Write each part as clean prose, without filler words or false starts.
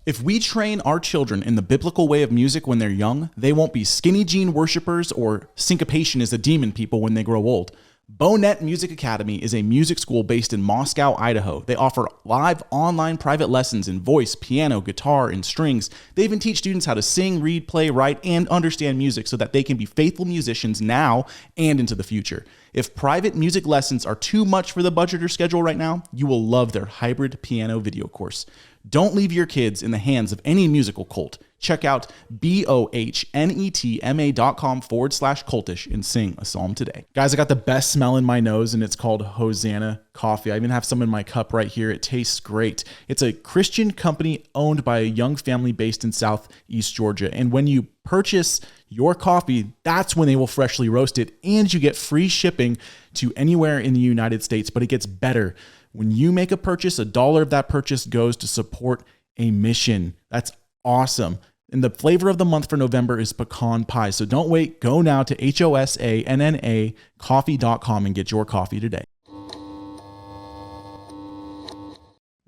If we train our children in the biblical way of music when they're young, they won't be skinny jean worshipers or syncopation is a demon people when they grow old. Bonet Music Academy is a music school based in Moscow, Idaho. They offer live online private lessons in voice, piano, guitar, and strings. They even teach students how to sing, read, play, write, and understand music so that they can be faithful musicians now and into the future. If private music lessons are too much for the budget or schedule right now, you will love their hybrid piano video course. Don't leave your kids in the hands of any musical cult. Check out bohnetma.com/cultish and sing a psalm today. Guys, I got the best smell in my nose, and it's called Hosanna coffee. I even have some in my cup right here. It tastes great. It's a Christian company owned by a young family based in Southeast Georgia. And when you purchase your coffee, that's when they will freshly roast it, and you get free shipping to anywhere in the United States. But it gets better. When you make a purchase, $1 of that purchase goes to support a mission. That's awesome. And the flavor of the month for November is pecan pie. So don't wait. Go now to HOSANNA coffee.com and get your coffee today.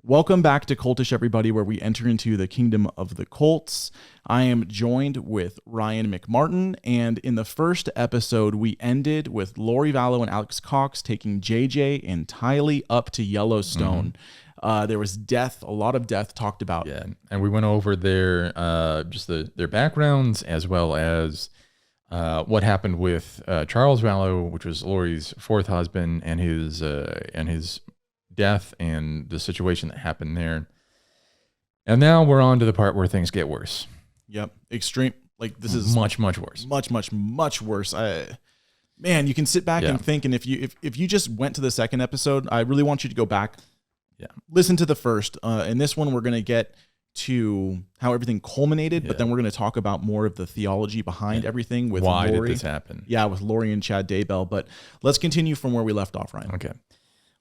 Welcome back to Cultish, everybody, where we enter into the kingdom of the cults. I am joined with Ryan McMartin, and in the first episode, we ended with Lori Vallow and Alex Cox taking JJ and Tylee up to Yellowstone. There was death, a lot of death talked about. Yeah, and we went over their their backgrounds as well as what happened with Charles Vallow, which was Lori's fourth husband, and his death and the situation that happened there. And now we're on to the part where things get worse. Yep. Extreme. Like this is much worse. Much worse. Man, you can sit back and think. And if you just went to the second episode, I really want you to go back. Yeah. Listen to the first. In this one, we're going to get to how everything culminated, but then we're going to talk about more of the theology behind everything with why Lori. did this happen? Yeah, with Lori and Chad Daybell. But let's continue from where we left off, Ryan. Okay.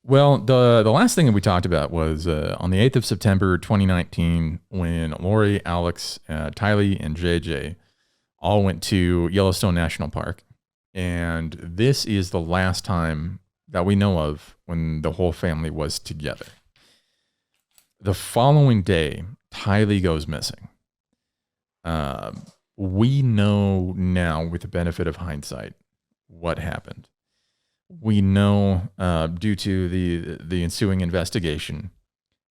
Well, the last thing that we talked about was on the 8th of September, 2019, when Lori, Alex, Tylee, and JJ all went to Yellowstone National Park. And this is the last time that we know of when the whole family was together. The following day, Tylee goes missing. We know now, with the benefit of hindsight, what happened. We know, due to the ensuing investigation,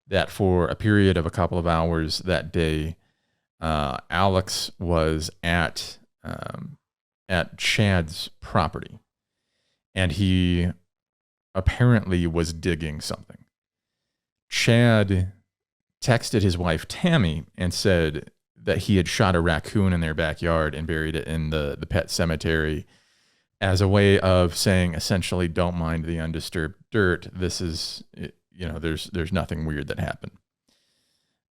that for a period of a couple of hours that day, Alex was at Chad's property, and he apparently was digging something. Chad texted his wife Tammy and said that he had shot a raccoon in their backyard and buried it in the pet cemetery, as a way of saying, essentially, don't mind the undisturbed dirt. This is, there's nothing weird that happened.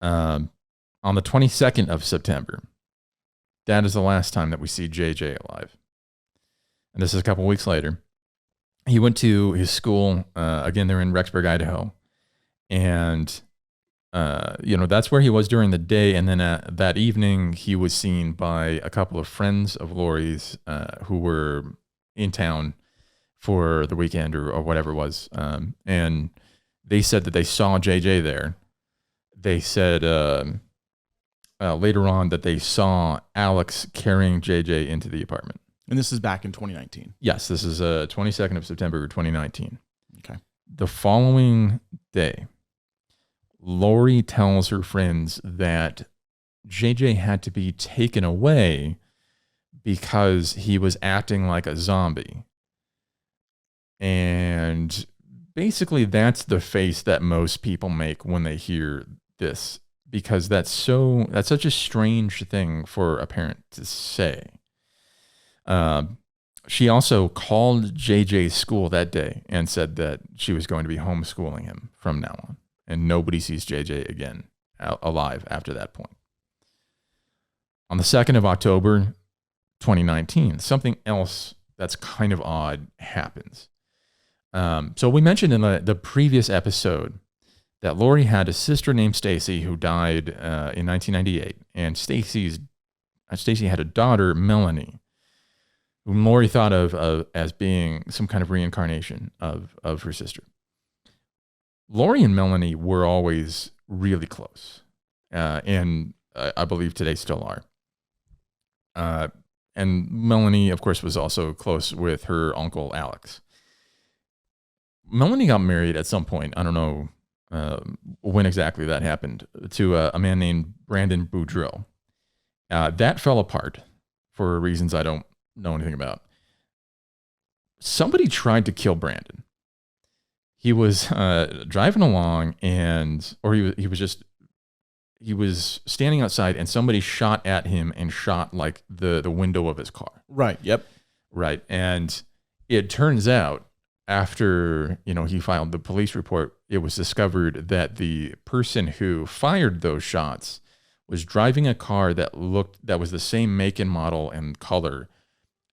On the 22nd of September, that is the last time that we see JJ alive. And this is a couple weeks later. He went to his school. Again, they're in Rexburg, Idaho. And, that's where he was during the day. And then that evening, he was seen by a couple of friends of Lori's who were in town for the weekend or whatever it was. And they said that they saw JJ there. They said later on that they saw Alex carrying JJ into the apartment. And this is back in 2019. Yes, this is 22nd of September, 2019. Okay. The following day, Lori tells her friends that JJ had to be taken away because he was acting like a zombie. And basically that's the face that most people make when they hear this, because that's such a strange thing for a parent to say. She also called JJ's school that day and said that she was going to be homeschooling him from now on, and nobody sees JJ again alive after that point. On the 2nd of October, 2019, something else that's kind of odd happens. So we mentioned in the previous episode that Lori had a sister named Stacy who died in 1998, and Stacy had a daughter, Melanie, whom Lori thought of as being some kind of reincarnation of her sister. Lori and Melanie were always really close. and I believe today still are. And Melanie, of course, was also close with her uncle, Alex. Melanie got married at some point. I don't know when exactly that happened, to a man named Brandon Boudreaux. That fell apart for reasons I don't know anything about. Somebody tried to kill Brandon. He was driving along, he was standing outside, and somebody shot at him and shot like the window of his car. Right. Yep. Right. And it turns out, after he filed the police report, it was discovered that the person who fired those shots was driving a car that was the same make and model and color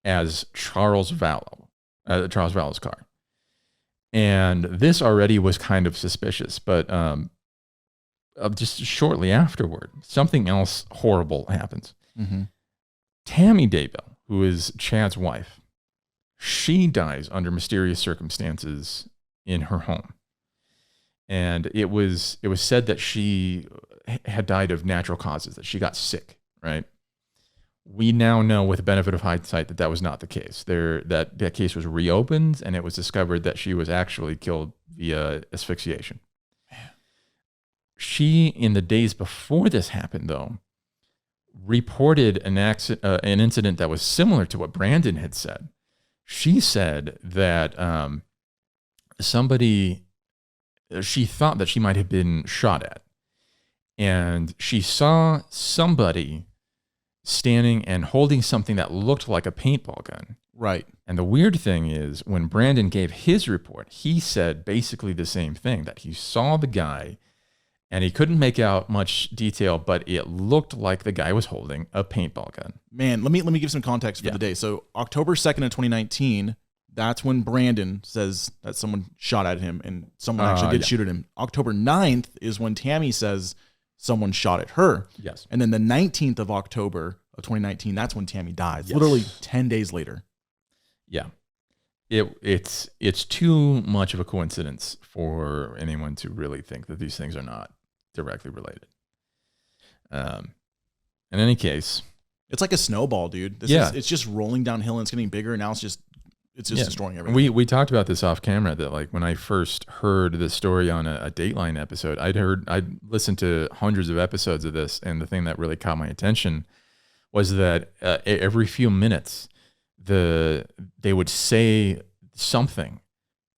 as Charles Vallow's car. And this already was kind of suspicious, but just shortly afterward, something else horrible happens. Mm-hmm. Tammy Daybell, who is Chad's wife, she dies under mysterious circumstances in her home. And it was said that she had died of natural causes, that she got sick, right? We now know, with the benefit of hindsight, that was not the case. That case was reopened, and it was discovered that she was actually killed via asphyxiation. She, in the days before this happened, though, reported an incident that was similar to what Brandon had said. She said that she thought that she might have been shot at. And she saw somebody standing and holding something that looked like a paintball gun. Right. And the weird thing is, when Brandon gave his report, he said basically the same thing, that he saw the guy and he couldn't make out much detail, but it looked like the guy was holding a paintball gun. Man, let me give some context for the day. So October 2nd of 2019, that's when Brandon says that someone shot at him, and someone actually did shoot at him. October 9th is when Tammy says someone shot at her. Yes. And then the 19th of October of 2019, that's when Tammy dies. Yes. Literally 10 days later. Yeah. It's too much of a coincidence for anyone to really think that these things are not directly related. In any case, it's like a snowball, dude. It's just rolling downhill, and it's getting bigger, and now it's just destroying everything. We talked about this off camera, that like when I first heard this story on a Dateline episode, I'd listened to hundreds of episodes of this, and the thing that really caught my attention was that every few minutes they would say something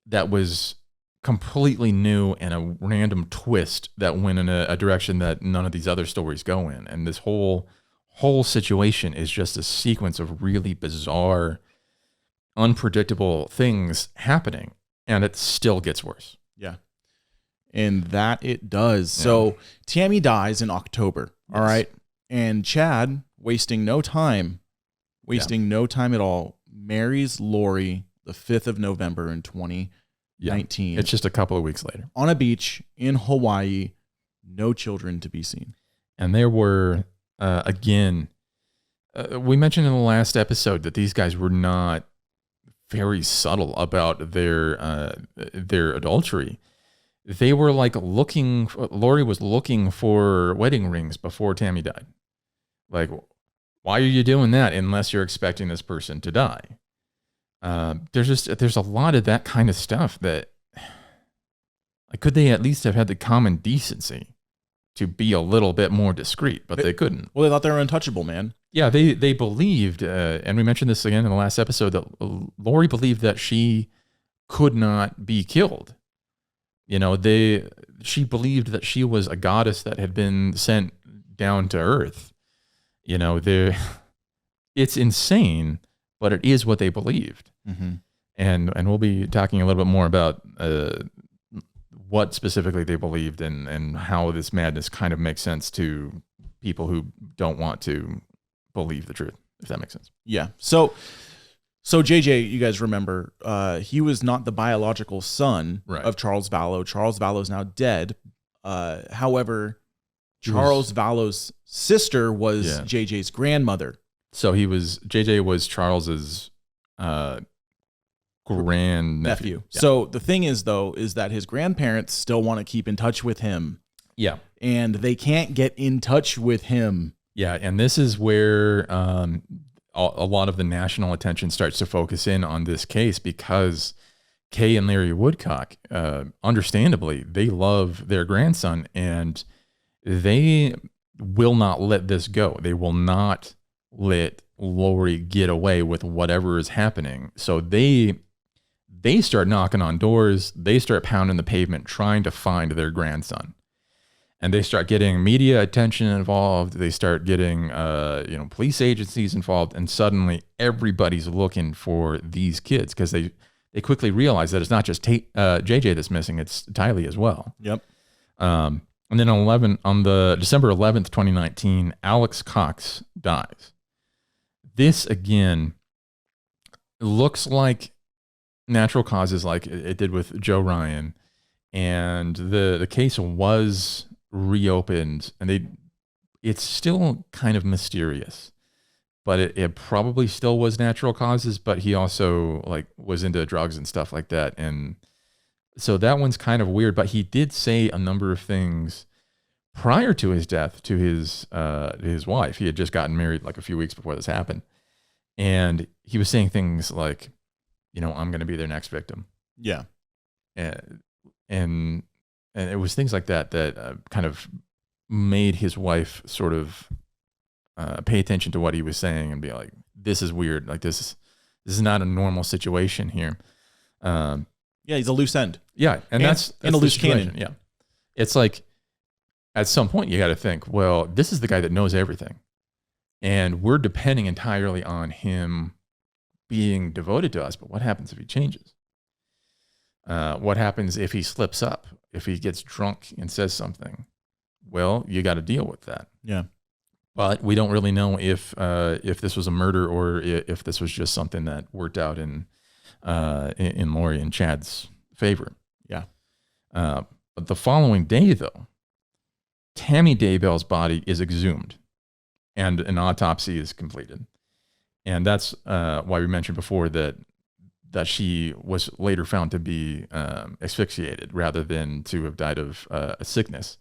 that was completely new and a random twist that went in a direction that none of these other stories go in. And this whole situation is just a sequence of really bizarre, unpredictable things happening, and it still gets worse. Yeah. And that it does. Yeah. So Tammy dies in October. Yes. All right. And Chad, wasting no time at all, marries Lori the 5th of November in 2019. It's just a couple of weeks later. On a beach in Hawaii, no children to be seen. And there were, we mentioned in the last episode that these guys were not very subtle about their adultery. They were like Lori was looking for wedding rings before Tammy died. Like, why are you doing that unless you're expecting this person to die? There's a lot of that kind of stuff that, like, could they at least have had the common decency to be a little bit more discreet? But they couldn't. Well, they thought they were untouchable, man. Yeah, they believed, and we mentioned this again in the last episode, that Lori believed that she could not be killed. She believed that she was a goddess that had been sent down to earth. It's insane, but it is what they believed. Mm-hmm. And we'll be talking a little bit more about what specifically they believed and how this madness kind of makes sense to people who don't want to believe the truth, if that makes sense. Yeah. So JJ, you guys remember, he was not the biological son of Charles Vallow. Charles Vallow is now dead. However, Charles Vallow's sister was JJ's grandmother. So JJ was Charles's grandnephew. Yeah. So the thing is, though, is that his grandparents still want to keep in touch with him. Yeah. And they can't get in touch with him. Yeah. And this is where a lot of the national attention starts to focus in on this case, because Kay and Larry Woodcock, understandably, they love their grandson, and they will not let this go. They will not let Lori get away with whatever is happening. So they start knocking on doors. They start pounding the pavement trying to find their grandson. And they start getting media attention involved. They start getting police agencies involved. And suddenly everybody's looking for these kids, because they quickly realize that it's not just JJ that's missing, it's Tylee as well. Yep. And then on the December 11th, 2019, Alex Cox dies. This, again, looks like natural causes, like it did with Joe Ryan. And the case was reopened, and it's still kind of mysterious, but it probably still was natural causes, but he also was into drugs and stuff like that. And so that one's kind of weird, but he did say a number of things prior to his death to his wife. He had just gotten married a few weeks before this happened. And he was saying things like, I'm going to be their next victim. Yeah. And it was things like that kind of made his wife sort of pay attention to what he was saying and be like, this is weird. This is not a normal situation here. Yeah, he's a loose end. Yeah, and that's a loose cannon. Yeah. It's like, at some point you got to think, well, this is the guy that knows everything, and we're depending entirely on him being devoted to us. But what happens if he changes? What happens if he slips up? If he gets drunk and says something? Well, you got to deal with that. Yeah. But we don't really know if this was a murder or if this was just something that worked out in Lori and Chad's favor. Yeah. But the following day, though, Tammy Daybell's body is exhumed and an autopsy is completed. And that's why we mentioned before that she was later found to be asphyxiated rather than to have died of a sickness.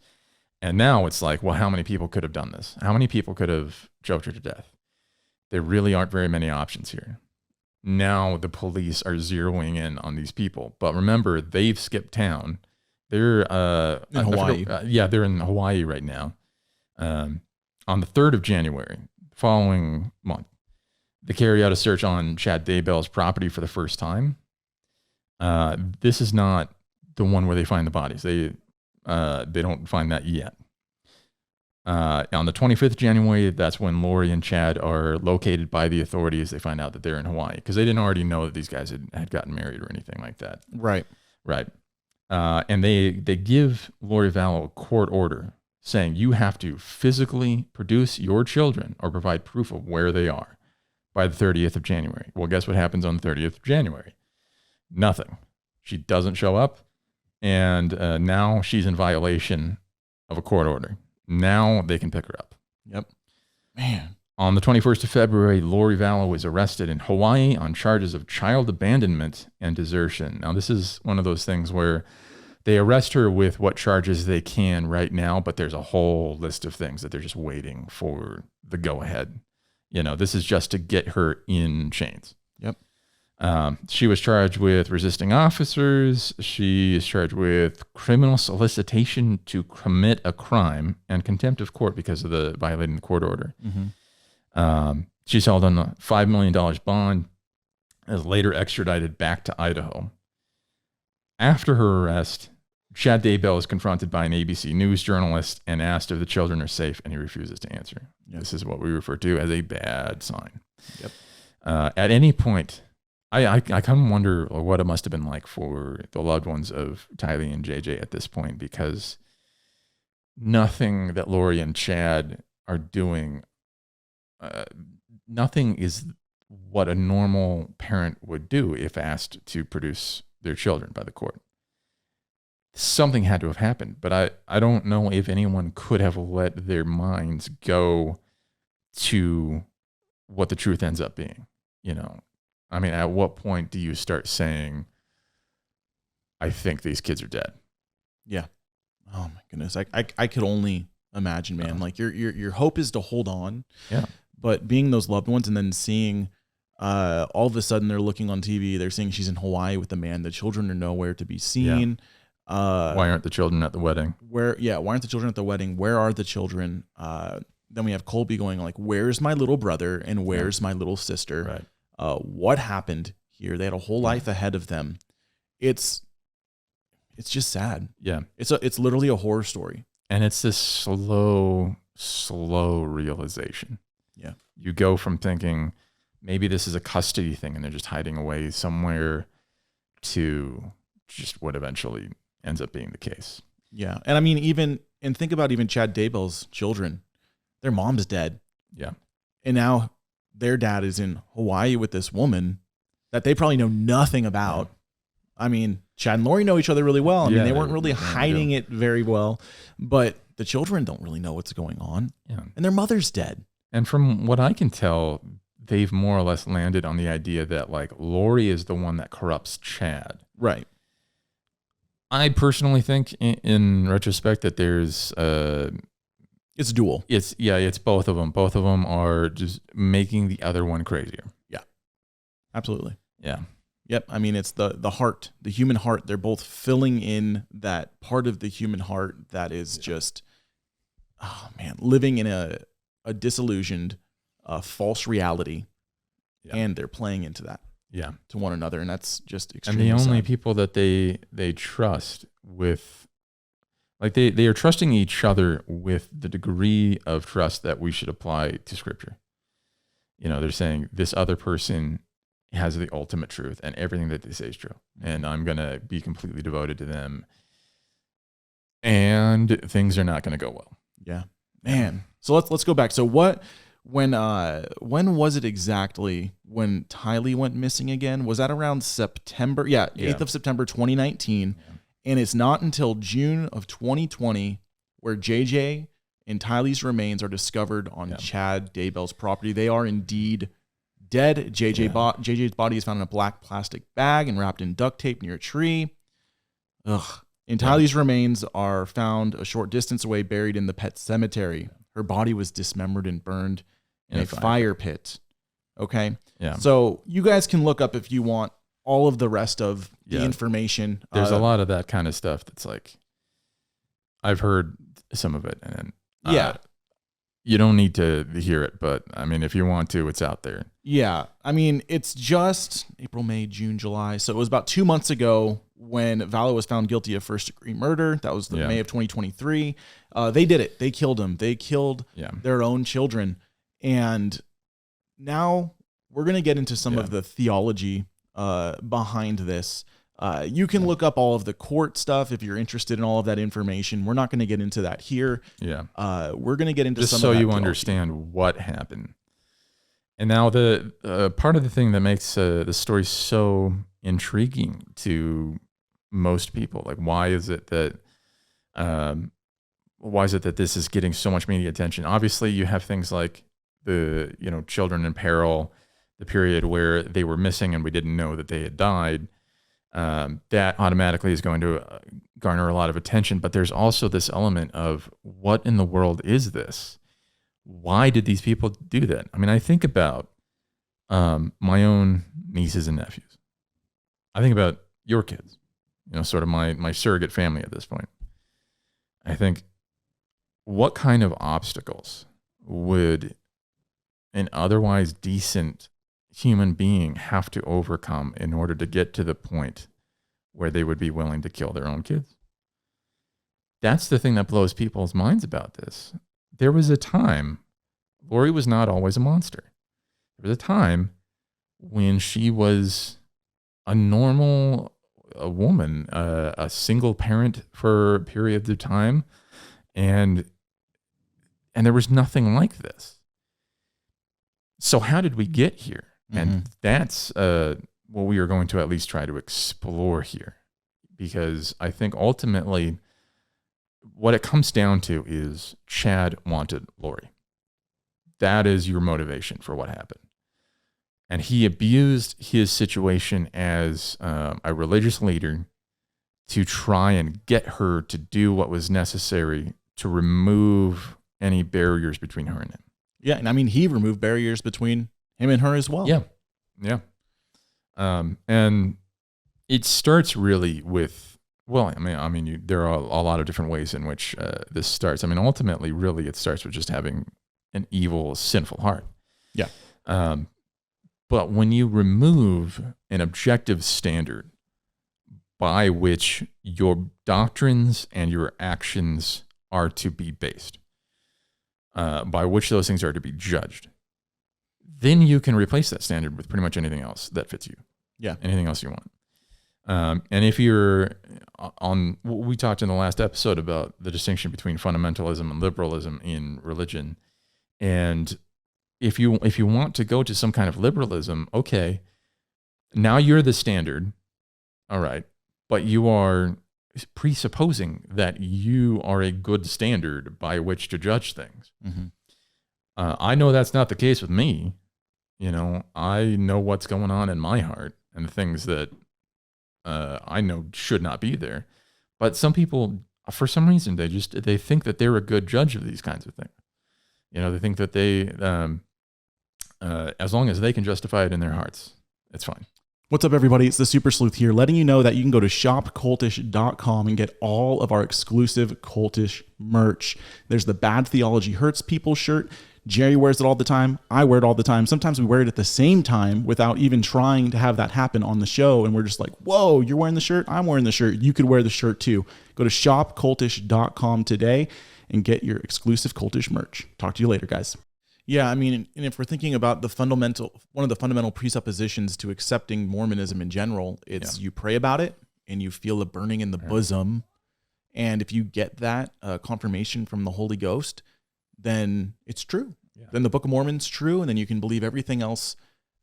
And now it's like, well, how many people could have done this? How many people could have choked her to death? There really aren't very many options here. Now the police are zeroing in on these people. But remember, they've skipped town. They're in Hawaii. They're in Hawaii right now. On the 3rd of January, following month, they carry out a search on Chad Daybell's property for the first time. This is not the one where they find the bodies. They don't find that yet. On the 25th of January, that's when Lori and Chad are located by the authorities. They find out that they're in Hawaii because they didn't already know that these guys had gotten married or anything like that. Right. Right. And they give Lori Vallow a court order saying you have to physically produce your children or provide proof of where they are by the 30th of January. Well, guess what happens on the 30th of January? Nothing. She doesn't show up. And now she's in violation of a court order. Now they can pick her up. Yep. Man. On the 21st of February, Lori Vallow was arrested in Hawaii on charges of child abandonment and desertion. Now, this is one of those things where they arrest her with what charges they can right now, but there's a whole list of things that they're just waiting for the go-ahead. This is just to get her in chains. Yep. She was charged with resisting officers. She is charged with criminal solicitation to commit a crime and contempt of court because of the violating the court order. Mm-hmm. She's held on a $5 million bond, is later extradited back to Idaho. After her arrest, Chad Daybell is confronted by an ABC News journalist and asked if the children are safe, and he refuses to answer. Yep. This is what we refer to as a bad sign. Yep. At any point, I kind of wonder what it must have been like for the loved ones of Tylee and JJ at this point, because nothing that Lori and Chad are doing, nothing is what a normal parent would do if asked to produce their children by the court. Something had to have happened, but I don't know if anyone could have let their minds go to what the truth ends up being. I mean, at what point do you start saying, I think these kids are dead? Yeah, Oh my goodness. I could only imagine, man. Like your hope is to hold on. Yeah. But being those loved ones and then seeing all of a sudden they're looking on TV, they're seeing she's in Hawaii with the man. The children are nowhere to be seen. Why aren't the children at the wedding? Why aren't the children at the wedding? Where are the children? Then we have Colby going like, where's my little brother and where's my little sister? Right. What happened here? They had a whole life ahead of them. It's just sad. Yeah. It's literally a horror story. And it's this slow realization. Yeah. You go from thinking maybe this is a custody thing and they're just hiding away somewhere to just what eventually ends up being the case. Yeah. And I mean, think about even Chad Daybell's children. Their mom's dead. Yeah. And now their dad is in Hawaii with this woman that they probably know nothing about. Yeah. I mean, Chad and Lori know each other really well. I mean, they weren't really hiding it very well, but the children don't really know what's going on. Yeah. And their mother's dead. And from what I can tell, they've more or less landed on the idea that like Lori is the one that corrupts Chad. Right. I personally think in retrospect that there's it's dual. It's both of them. Both of them are just making the other one crazier. Yeah. Absolutely. Yeah. Yep. I mean, it's the heart, the human heart. They're both filling in that part of the human heart that is just, oh man, living in a disillusioned, false reality. Yeah. And they're playing into that. Yeah. To one another. And that's just extremely And the only sad. people that they trust with, like they are trusting each other with the degree of trust that we should apply to Scripture. You know, they're saying this other person has the ultimate truth and everything that they say is true. And I'm going to be completely devoted to them. And things are not going to go well. Yeah, man. So let's go back. So when was it exactly when Tylee went missing again? Was that around September? Yeah, 8th of September, 2019. Yeah. And it's not until June of 2020 where JJ and Tylee's remains are discovered on Chad Daybell's property. They are indeed dead. JJ's body is found in a black plastic bag and wrapped in duct tape near a tree. Ugh. And Tylee's remains are found a short distance away, buried in the pet cemetery. Her body was dismembered and burned in a fire pit. Okay? Yeah. So you guys can look up if you want all of the rest of the information. There's a lot of that kind of stuff that's like, I've heard some of it. And you don't need to hear it, but I mean, if you want to, it's out there. Yeah. I mean, it's just April, May, June, July. So it was about 2 months ago when Vallow was found guilty of first-degree murder. That was May of 2023. They did it. They killed him. They killed their own children. And now we're going to get into some of the theology behind this. You can look up all of the court stuff if you're interested in all of that information. We're not going to get into that here. Yeah. We're going to get into just some so of that you theology. Understand what happened. And now the part of the thing that makes the story so intriguing to most people, like why is it that this is getting so much media attention? Obviously, you have things like the children in peril, the period where they were missing and we didn't know that they had died. That automatically is going to garner a lot of attention. But there's also this element of what in the world is this? Why did these people do that? I mean, I think about my own nieces and nephews. I think about your kids, sort of my surrogate family at this point. I think, what kind of obstacles would an otherwise decent human being have to overcome in order to get to the point where they would be willing to kill their own kids? That's the thing that blows people's minds about this. There was a time, Lori was not always a monster. There was a time when she was a normal woman, a single parent for periods of time, and there was nothing like this. So how did we get here? And that's what we are going to at least try to explore here, because I think ultimately what it comes down to is Chad wanted Lori. That is your motivation for what happened. And he abused his situation as a religious leader to try and get her to do what was necessary to remove any barriers between her and him. Yeah, and I mean, he removed barriers between him and her as well. Yeah. And it starts really with, well, there are a lot of different ways in which this starts. I mean, ultimately, really, it starts with just having an evil, sinful heart. Yeah. But when you remove an objective standard by which your doctrines and your actions are to be based, by which those things are to be judged, then you can replace that standard with pretty much anything else that fits you. Yeah. Anything else you want. And if you're we talked in the last episode about the distinction between fundamentalism and liberalism in religion. And if you want to go to some kind of liberalism, okay, now you're the standard. All right. But you are presupposing that you are a good standard by which to judge things. Mm-hmm. I know that's not the case with me. I know what's going on in my heart and the things that I know should not be there. But some people, for some reason, they think that they're a good judge of these kinds of things. They think that they, as long as they can justify it in their hearts, it's fine. What's up, everybody? It's the Super Sleuth here, letting you know that you can go to shopcultish.com and get all of our exclusive Cultish merch. There's the Bad Theology Hurts People shirt. Jerry wears it all the time. I wear it all the time. Sometimes we wear it at the same time without even trying to have that happen on the show. And we're just like, whoa, you're wearing the shirt? I'm wearing the shirt. You could wear the shirt too. Go to shopcultish.com today and get your exclusive Cultish merch. Talk to you later, guys. Yeah, I mean, and if we're thinking about one of the fundamental presuppositions to accepting Mormonism in general, it's you pray about it and you feel a burning in the bosom. And if you get that confirmation from the Holy Ghost, then it's true. Yeah. Then the Book of Mormon's true, and then you can believe everything else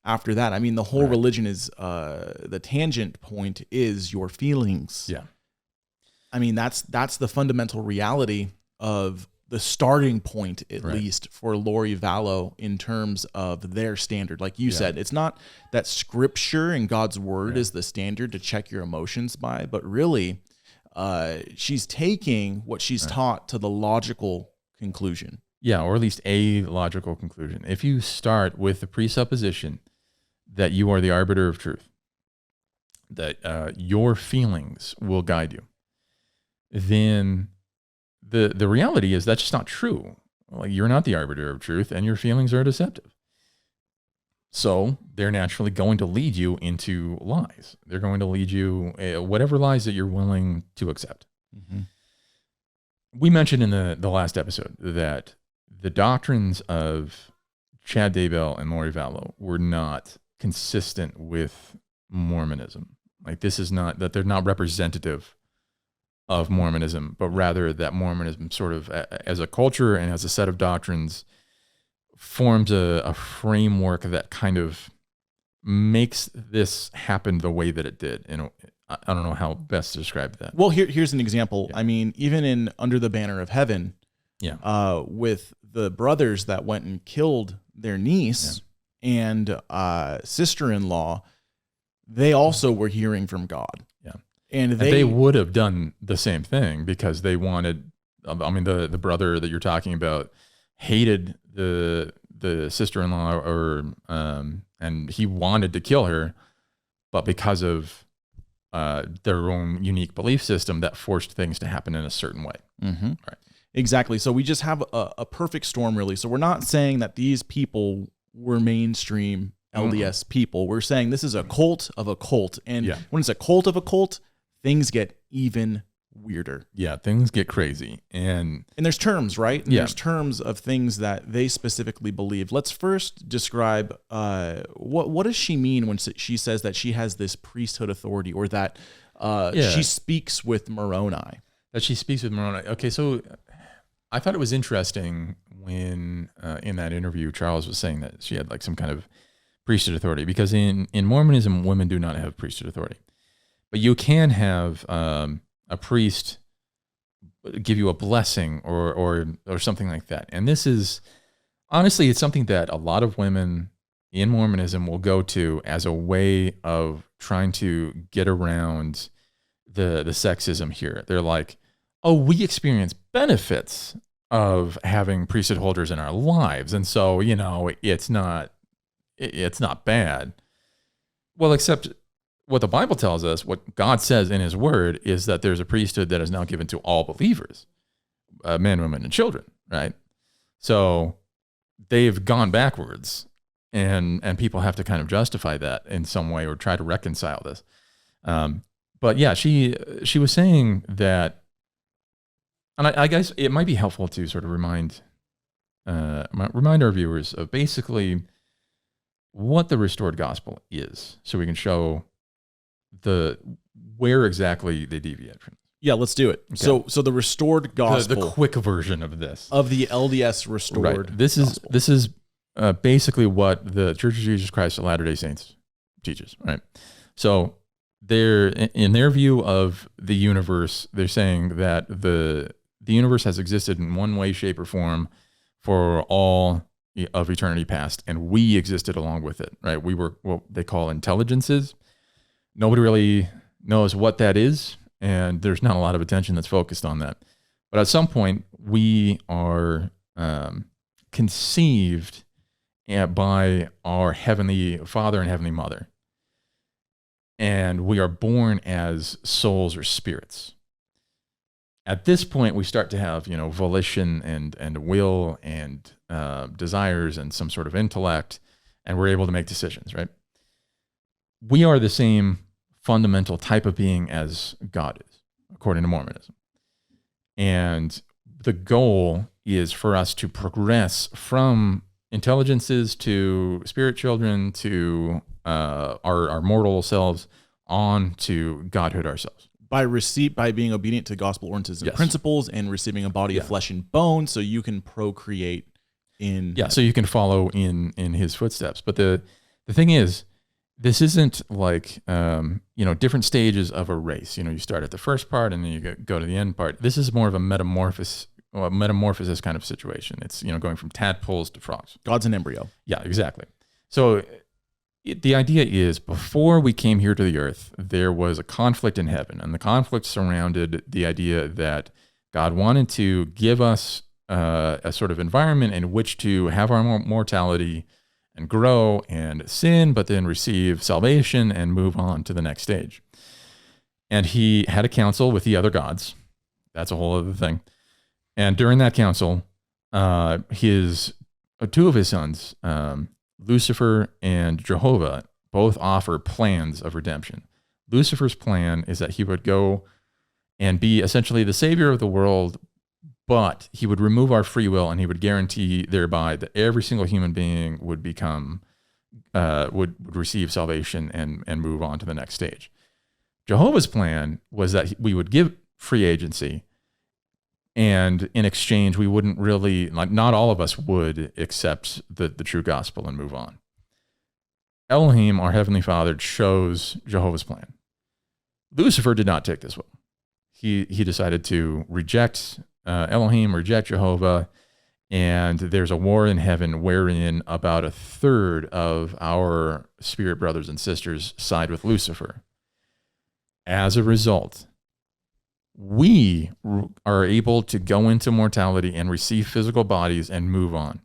after that. I mean, the whole religion is, the tangent point is your feelings. Yeah. I mean, that's the fundamental reality of the starting point, at least for Lori Vallow in terms of their standard. Like you said, it's not that scripture and God's word is the standard to check your emotions by, but really she's taking what she's taught to the logical conclusion. Yeah, or at least a logical conclusion. If you start with the presupposition that you are the arbiter of truth, that your feelings will guide you, then the reality is that's just not true. Like, you're not the arbiter of truth, and your feelings are deceptive. So they're naturally going to lead you into lies. They're going to lead you whatever lies that you're willing to accept. Mm-hmm. We mentioned in the last episode that the doctrines of Chad Daybell and Lori Vallow were not consistent with Mormonism. Like, this is not that they're not representative of Mormonism, but rather that Mormonism sort of as a culture and as a set of doctrines forms a framework that kind of makes this happen the way that it did. I don't know how best to describe that. Well, here's an example. Yeah. I mean, even in Under the Banner of Heaven, with the brothers that went and killed their niece and sister-in-law, they also were hearing from God. Yeah. And they would have done the same thing because they wanted, I mean, the brother that you're talking about hated the sister-in-law and he wanted to kill her, but because of their own unique belief system, that forced things to happen in a certain way. Mm-hmm. Right. Exactly. So we just have a perfect storm, really. So we're not saying that these people were mainstream LDS people. We're saying this is a cult of a cult. And when it's a cult of a cult, things get even weirder. Yeah, things get crazy. And there's terms, right? And there's terms of things that they specifically believe. Let's first describe what does she mean when she says that she has this priesthood authority, or that she speaks with Moroni. That she speaks with Moroni. Okay, so I thought it was interesting when in that interview Charles was saying that she had like some kind of priesthood authority, because in Mormonism, women do not have priesthood authority. But you can have a priest give you a blessing or something like that. And this is, honestly, it's something that a lot of women in Mormonism will go to as a way of trying to get around the sexism here. They're like, oh, we experience benefits of having priesthood holders in our lives, and so it's not bad. Well, except what the Bible tells us, what God says in His Word, is that there's a priesthood that is now given to all believers, men, women, and children, right? So they've gone backwards, and people have to kind of justify that in some way or try to reconcile this. But yeah, she was saying that, and I guess it might be helpful to sort of remind our viewers of basically what the restored gospel is, so we can show where exactly they deviate from. Yeah, let's do it. Okay. So the restored gospel, the quick version of this, of the LDS restored. Right. This is basically what the Church of Jesus Christ of Latter-day Saints teaches. Right. So in their view of the universe, they're saying that the universe has existed in one way, shape, or form for all of eternity past, and we existed along with it. Right. We were what they call intelligences. Nobody really knows what that is, and there's not a lot of attention that's focused on that. But at some point, we are conceived by our Heavenly Father and Heavenly Mother. And we are born as souls or spirits. At this point, we start to have, volition and will and desires and some sort of intellect, and we're able to make decisions, right? We are the same fundamental type of being as God is, according to Mormonism. And the goal is for us to progress from intelligences to spirit children to our mortal selves on to godhood ourselves. By being obedient to gospel ordinances and principles, and receiving a body of flesh and bone, so you can procreate in. Yeah, so you can follow in His footsteps. But the thing is, this isn't like different stages of a race. You start at the first part and then you go to the end part. This is more of a metamorphosis kind of situation. It's going from tadpoles to frogs. God's an embryo. Yeah, exactly. So the idea is, before we came here to the earth, there was a conflict in heaven, and the conflict surrounded the idea that God wanted to give us a sort of environment in which to have our mortality and grow and sin, but then receive salvation and move on to the next stage. And He had a council with the other gods. That's a whole other thing. And during that council, two of his sons, Lucifer and Jehovah, both offer plans of redemption. Lucifer's plan is that he would go and be essentially the savior of the world, but he would remove our free will, and he would guarantee thereby that every single human being would receive salvation and move on to the next stage. Jehovah's plan was that we would give free agency, and in exchange, we wouldn't really, not all of us would accept the true gospel and move on. Elohim, our Heavenly Father, chose Jehovah's plan. Lucifer did not take this one. He decided to reject Elohim, reject Jehovah, and there's a war in heaven wherein about a third of our spirit brothers and sisters side with Lucifer. As a result, we are able to go into mortality and receive physical bodies and move on.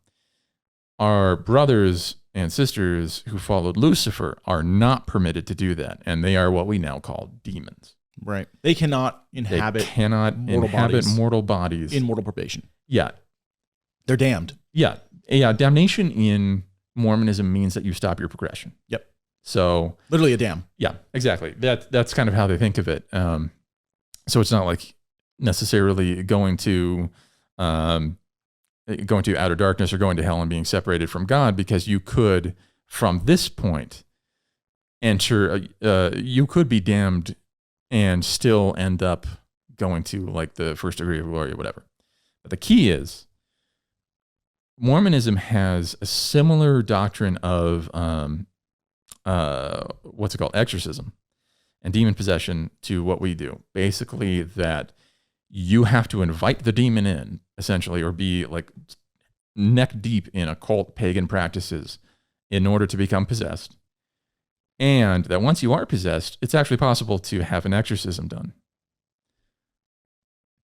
Our brothers and sisters who followed Lucifer are not permitted to do that, and they are what we now call demons. Right. They cannot inhabit mortal bodies in mortal probation. Yeah. They're damned. Yeah. Damnation in Mormonism means that you stop your progression. Yep. So literally a dam. Yeah, exactly. That's kind of how they think of it. So it's not like necessarily going to outer darkness or going to hell and being separated from God, because you could, from this point, you could be damned and still end up going to like the first degree of glory or whatever. But the key is, Mormonism has a similar doctrine of what's it called, exorcism and demon possession to what we do. Basically, that you have to invite the demon in, essentially, or be like neck deep in occult pagan practices in order to become possessed. And that once you are possessed, it's actually possible to have an exorcism done.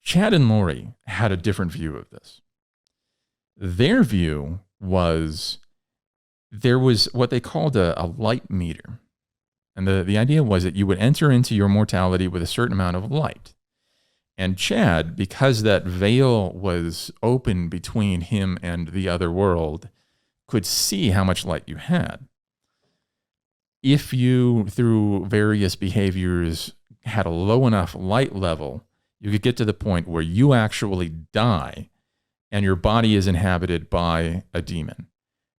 Chad and Lori had a different view of this. Their view was there was what they called a light meter. And the idea was that you would enter into your mortality with a certain amount of light. And Chad, because that veil was open between him and the other world, could see how much light you had. If you, through various behaviors, had a low enough light level, you could get to the point where you actually die and your body is inhabited by a demon.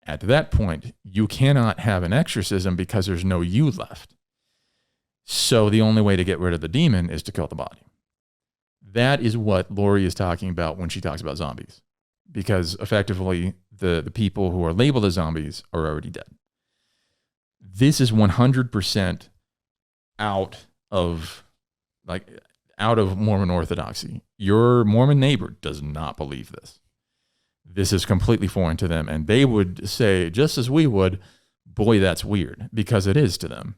At that point, you cannot have an exorcism because there's no you left. So the only way to get rid of the demon is to kill the body. That is what Lori is talking about when she talks about zombies, because effectively the people who are labeled as zombies are already dead. This is 100% out of Mormon orthodoxy. Your Mormon neighbor does not believe this. This is completely foreign to them, and they would say, just as we would, boy, that's weird, because it is to them.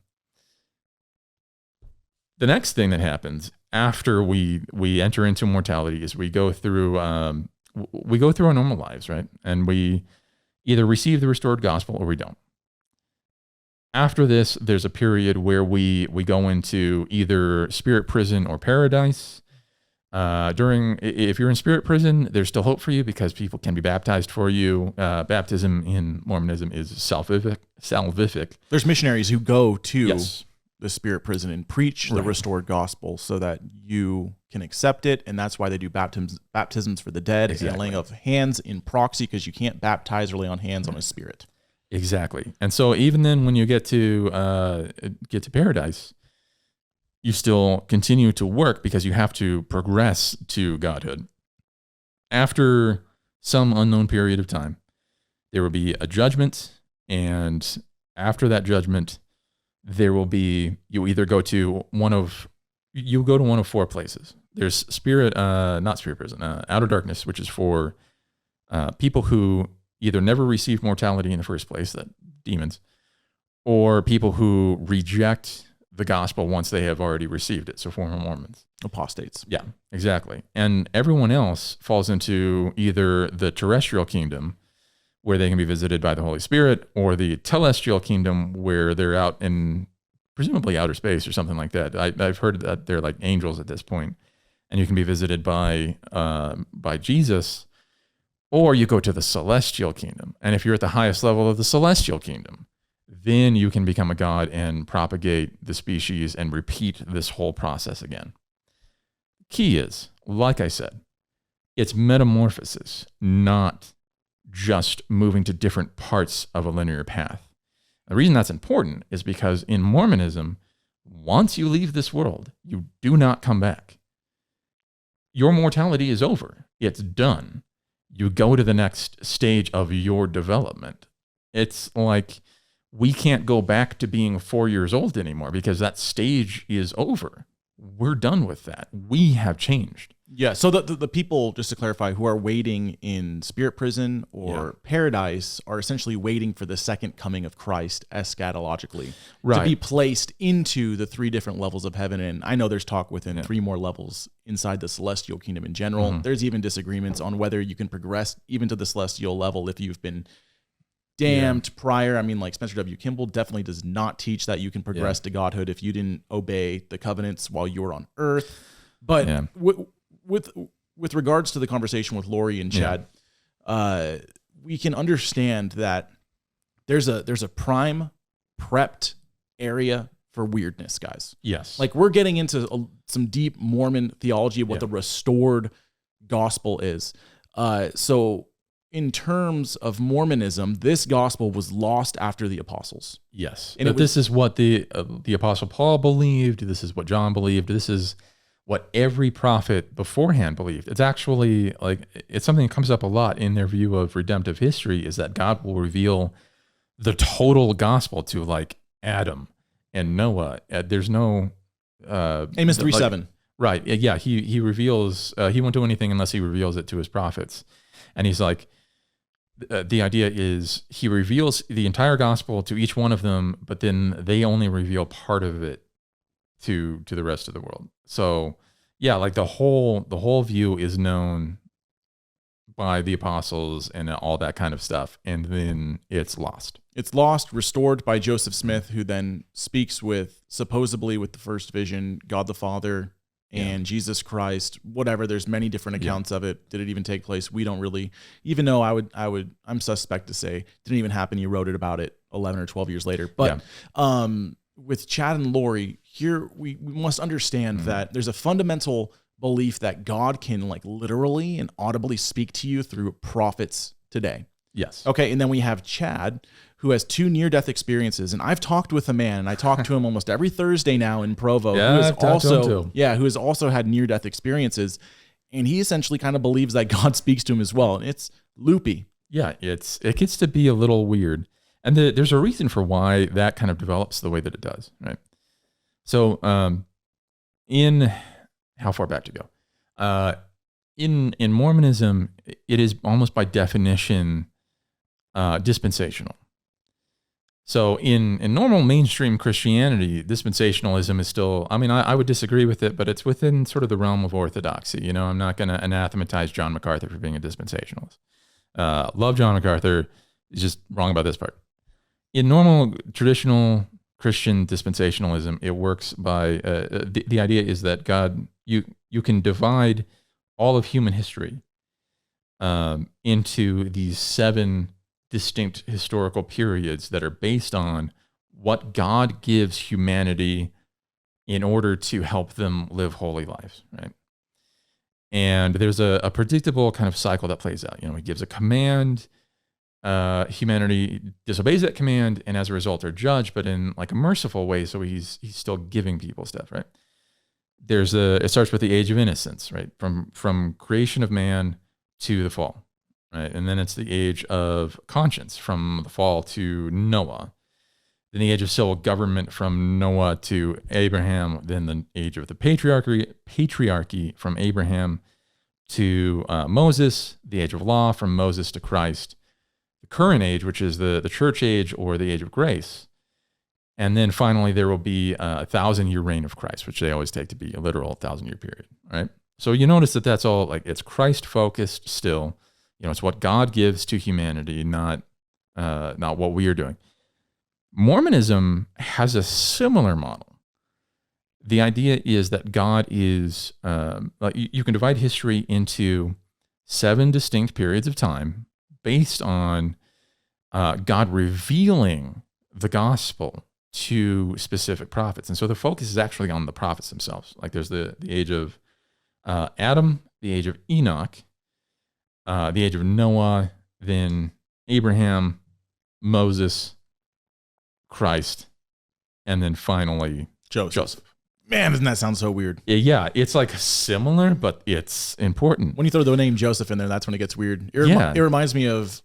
The next thing that happens after we enter into mortality is we go through our normal lives, right? And we either receive the restored gospel or we don't. After this, there's a period where we go into either spirit prison or paradise. If you're in spirit prison, there's still hope for you because people can be baptized for you. Baptism in Mormonism is salvific. There's missionaries who go to Yes. the spirit prison and preach the restored gospel so that you can accept it. And that's why they do baptisms for the dead and laying of hands in proxy, because you can't baptize or lay on hands on a spirit. Exactly. And so even then, when you get to paradise, you still continue to work because you have to progress to godhood. After some unknown period of time, there will be a judgment, and after that judgment, there will be you go to one of four places. There's not spirit prison, outer darkness, which is for people who either never received mortality in the first place, that demons, or people who reject the gospel once they have already received it. So former Mormons. Apostates. Yeah, exactly. And everyone else falls into either the terrestrial kingdom, where they can be visited by the Holy Spirit, or the telestial kingdom, where they're out in presumably outer space or something like that. I've heard that they're like angels at this point, and you can be visited by Jesus, or you go to the celestial kingdom. And if you're at the highest level of the celestial kingdom, then you can become a god and propagate the species and repeat this whole process again. Key is, like I said, it's metamorphosis, not just moving to different parts of a linear path. The reason that's important is because in Mormonism, once you leave this world, you do not come back. Your mortality is over. It's done. You go to the next stage of your development. It's like we can't go back to being 4 years old anymore because that stage is over. We're done with that. We have changed. Yeah. So the people, just to clarify, who are waiting in spirit prison or paradise are essentially waiting for the second coming of Christ eschatologically to be placed into the three different levels of heaven. And I know there's talk within three more levels inside the celestial kingdom in general. Mm-hmm. There's even disagreements on whether you can progress even to the celestial level if you've been damned prior. I mean, like Spencer W. Kimball definitely does not teach that you can progress to godhood if you didn't obey the covenants while you were on earth. But with regards to the conversation with Lori and Chad, we can understand that there's a prime prepped area for weirdness, guys. Yes. Like we're getting into some deep Mormon theology of what the restored gospel is. So in terms of Mormonism, this gospel was lost after the apostles. Yes. And this is what the apostle Paul believed. This is what John believed. This is what every prophet beforehand believed. It's actually it's something that comes up a lot in their view of redemptive history, is that God will reveal the total gospel to like Adam and Noah. There's no Amos 3:7. Right. Yeah. He reveals, he won't do anything unless he reveals it to his prophets. And he's like, the idea is he reveals the entire gospel to each one of them, but then they only reveal part of it to the rest of the world. So Yeah, like the whole view is known by the apostles and all that kind of stuff, and then it's lost. It's lost, restored by Joseph Smith, who then speaks supposedly with the first vision, God the Father and Jesus Christ, whatever. There's many different accounts of it. Did it even take place? We don't really, even though I'm suspect to say didn't even happen. You wrote it about it 11 or 12 years later. But with Chad and Lori here, we must understand that there's a fundamental belief that God can like literally and audibly speak to you through prophets today. Yes. Okay. And then we have Chad, who has 2 near-death experiences. And I've talked with a man, and I talk to him almost every Thursday now in Provo, who has also had near-death experiences. And he essentially kind of believes that God speaks to him as well. And it's loopy. Yeah, it gets to be a little weird. And there's a reason for why that kind of develops the way that it does, right? So in how far back to go? In Mormonism, it is almost by definition dispensational. So in normal mainstream Christianity, dispensationalism is still, I mean, I would disagree with it, but it's within sort of the realm of orthodoxy. You know, I'm not going to anathematize John MacArthur for being a dispensationalist. Love John MacArthur, he's just wrong about this part. In normal traditional Christian dispensationalism, it works by, the idea is that God, you can divide all of human history into these 7 distinct historical periods that are based on what God gives humanity in order to help them live holy lives, right? And there's a predictable kind of cycle that plays out. You know, he gives a command, humanity disobeys that command, and as a result are judged, but in like a merciful way, so he's still giving people stuff, right? It starts with the age of innocence, right? From creation of man to the fall. Right? And then it's the age of conscience from the fall to Noah. Then the age of civil government from Noah to Abraham. Then the age of the patriarchy from Abraham to Moses. The age of law from Moses to Christ. The current age, which is the church age or the age of grace. And then finally, there will be a 1,000-year reign of Christ, which they always take to be a literal 1,000-year period. Right? So you notice that that's all like it's Christ-focused still. You know, it's what God gives to humanity, not what we are doing. Mormonism has a similar model. The idea is that God is, you can divide history into 7 distinct periods of time based on God revealing the gospel to specific prophets. And so the focus is actually on the prophets themselves. Like there's the age of Adam, the age of Enoch, the age of Noah, then Abraham, Moses, Christ, and then finally Joseph. Man, doesn't that sound so weird? Yeah, it's like similar, but it's important. When you throw the name Joseph in there, that's when it gets weird. It reminds me of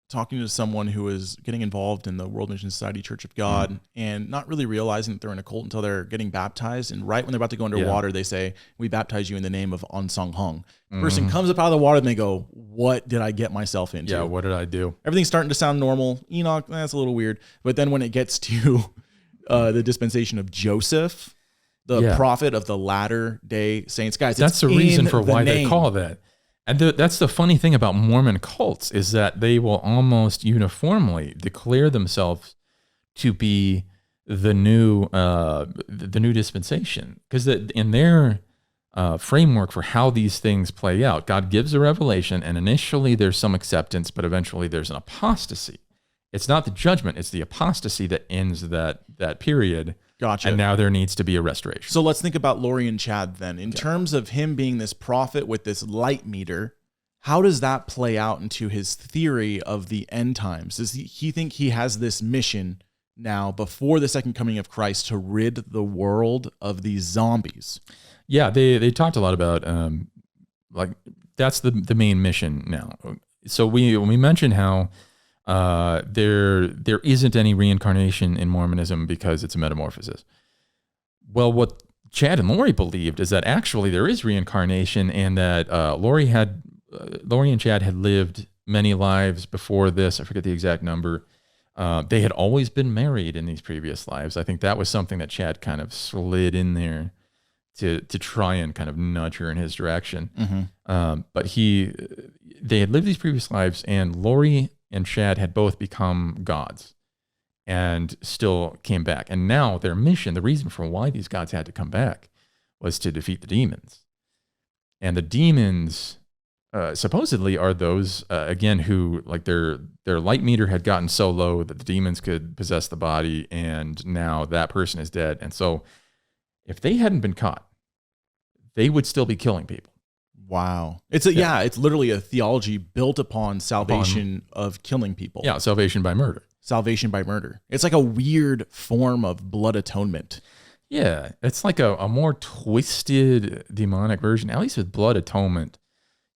talking to someone who was getting involved in the World Mission Society Church of God and not really realizing that they're in a cult until they're getting baptized. And right when they're about to go underwater, they say, "We baptize you in the name of Unsung Hung." Person comes up out of the water and they go, "What did I get myself into? Yeah, what did I do?" Everything's starting to sound normal. Enoch, that's a little weird. But then when it gets to the dispensation of Joseph, the prophet of the latter day saints, guys, that's the reason for why they call that. And that's the funny thing about Mormon cults is that they will almost uniformly declare themselves to be the new dispensation, because in their framework for how these things play out, God gives a revelation, and initially there's some acceptance, but eventually there's an apostasy. It's not the judgment; it's the apostasy that ends that period. Gotcha. And now there needs to be a restoration. So let's think about Lori and Chad then. In terms of him being this prophet with this light meter, how does that play out into his theory of the end times? Does he think he has this mission now before the second coming of Christ to rid the world of these zombies? Yeah, they talked a lot about like that's the main mission now. So we mentioned how there isn't any reincarnation in Mormonism because it's a metamorphosis. Well, what Chad and Lori believed is that actually there is reincarnation, and that Lori and Chad had lived many lives before this. I forget the exact number. They had always been married in these previous lives. I think that was something that Chad kind of slid in there to try and kind of nudge her in his direction. Mm-hmm. But they had lived these previous lives, and Lori and Chad had both become gods and still came back. And now their mission, the reason for why these gods had to come back, was to defeat the demons. And the demons supposedly are those, again, who like their light meter had gotten so low that the demons could possess the body, and now that person is dead. And so if they hadn't been caught, they would still be killing people. Wow. It's literally a theology built upon salvation of killing people. Yeah, salvation by murder. Salvation by murder. It's like a weird form of blood atonement. Yeah, it's like a more twisted demonic version. At least with blood atonement,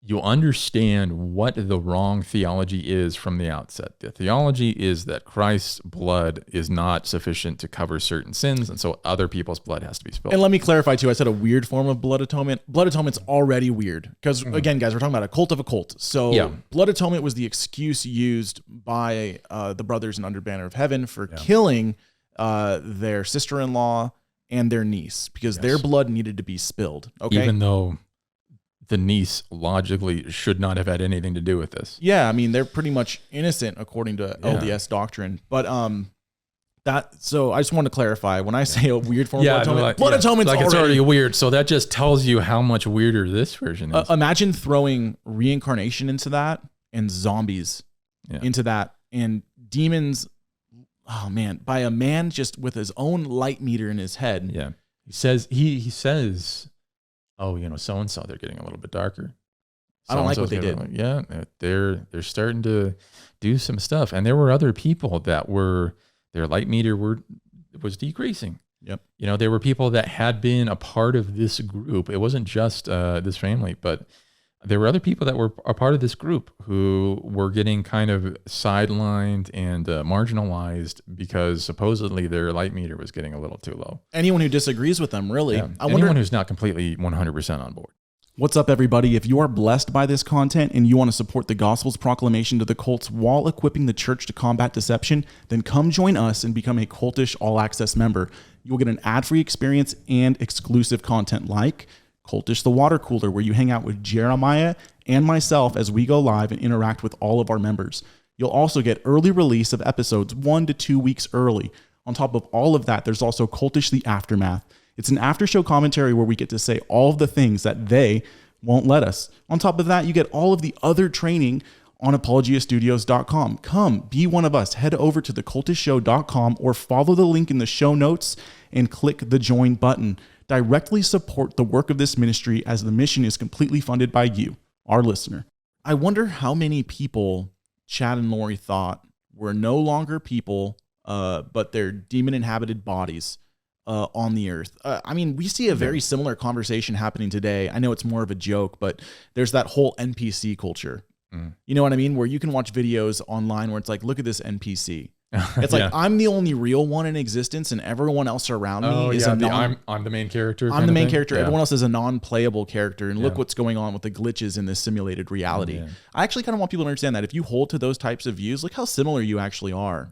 you understand what the wrong theology is from the outset. The theology is that Christ's blood is not sufficient to cover certain sins, and so other people's blood has to be spilled. And let me clarify too, I said a weird form of blood atonement. Blood atonement's already weird because, again, guys, we're talking about a cult of a cult. So blood atonement was the excuse used by the brothers in Under Banner of Heaven for killing their sister-in-law and their niece because their blood needed to be spilled. Okay, even though the niece logically should not have had anything to do with this. Yeah, I mean, they're pretty much innocent according to LDS doctrine. But so I just want to clarify, when I say a weird form of blood atonement, blood atonement's it's already weird. So that just tells you how much weirder this version is. Imagine throwing reincarnation into that and zombies into that and demons. Oh man, by a man just with his own light meter in his head. Yeah. He says, oh, so-and-so, they're getting a little bit darker. I don't like what they did. They're starting to do some stuff. And there were other people that their light meter was decreasing. Yep. There were people that had been a part of this group. It wasn't just this family, but there were other people that were a part of this group who were getting kind of sidelined and marginalized because supposedly their light meter was getting a little too low. Anyone who disagrees with them, really. Yeah. Anyone who's not completely 100% on board. What's up, everybody? If you are blessed by this content and you want to support the gospel's proclamation to the cults while equipping the church to combat deception, then come join us and become a Cultish All-Access member. You will get an ad-free experience and exclusive content like Cultish the Water Cooler, where you hang out with Jeremiah and myself as we go live and interact with all of our members. You'll also get early release of episodes 1 to 2 weeks early. On top of all of that, there's also Cultish the Aftermath. It's an after-show commentary where we get to say all of the things that they won't let us. On top of that, you get all of the other training on apologiastudios.com. Come, be one of us. Head over to thecultishtshow.com or follow the link in the show notes and click the join button. Directly support the work of this ministry as the mission is completely funded by you, our listener. I wonder how many people Chad and Lori thought were no longer people, but they're demon-inhabited bodies on the earth. I mean, we see a very similar conversation happening today. I know it's more of a joke, but there's that whole NPC culture. You know what I mean? Where you can watch videos online where it's like, look at this NPC. It's like, I'm the only real one in existence and everyone else around me is I'm the main character. I'm the main character. Yeah. Everyone else is a non-playable character. And look what's going on with the glitches in this simulated reality. Yeah. I actually kind of want people to understand that if you hold to those types of views, look how similar you actually are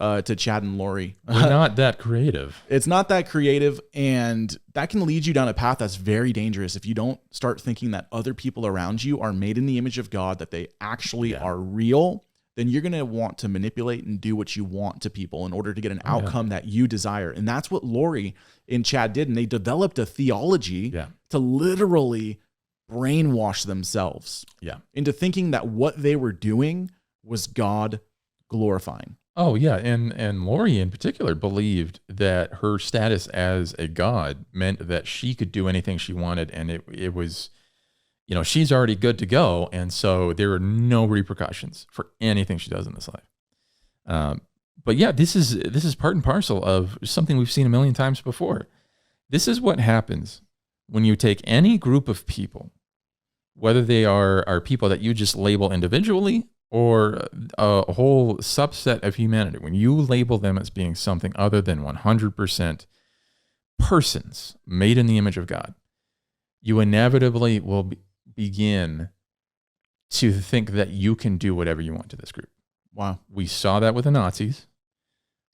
to Chad and Lori. We're not that creative. It's not that creative. And that can lead you down a path that's very dangerous if you don't start thinking that other people around you are made in the image of God, that they actually are real. Then you're going to want to manipulate and do what you want to people in order to get an outcome that you desire. And that's what Lori and Chad did. And they developed a theology to literally brainwash themselves into thinking that what they were doing was God glorifying. Oh, yeah. And Lori in particular believed that her status as a god meant that she could do anything she wanted. And it was... she's already good to go. And so there are no repercussions for anything she does in this life. But yeah, this is part and parcel of something we've seen a million times before. This is what happens when you take any group of people, whether they are people that you just label individually or a whole subset of humanity, when you label them as being something other than 100% persons made in the image of God, you inevitably will begin to think that you can do whatever you want to this group. Wow. We saw that with the Nazis.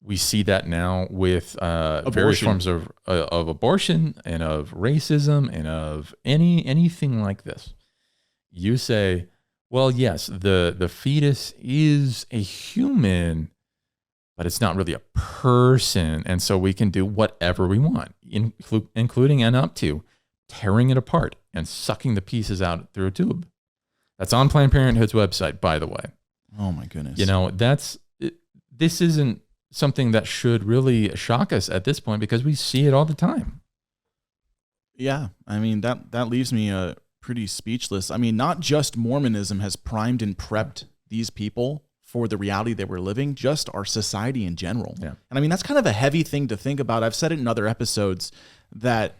We see that now with various Abortion. forms of abortion and of racism and of anything like this. You say, well, yes, the fetus is a human, but it's not really a person, and so we can do whatever we want, including and up to tearing it apart and sucking the pieces out through a tube. That's on Planned Parenthood's website, by the way. Oh my goodness. You know, this isn't something that should really shock us at this point because we see it all the time. Yeah, I mean, that leaves me pretty speechless. I mean, not just Mormonism has primed and prepped these people for the reality that we're living, just our society in general. Yeah. And I mean, that's kind of a heavy thing to think about. I've said it in other episodes that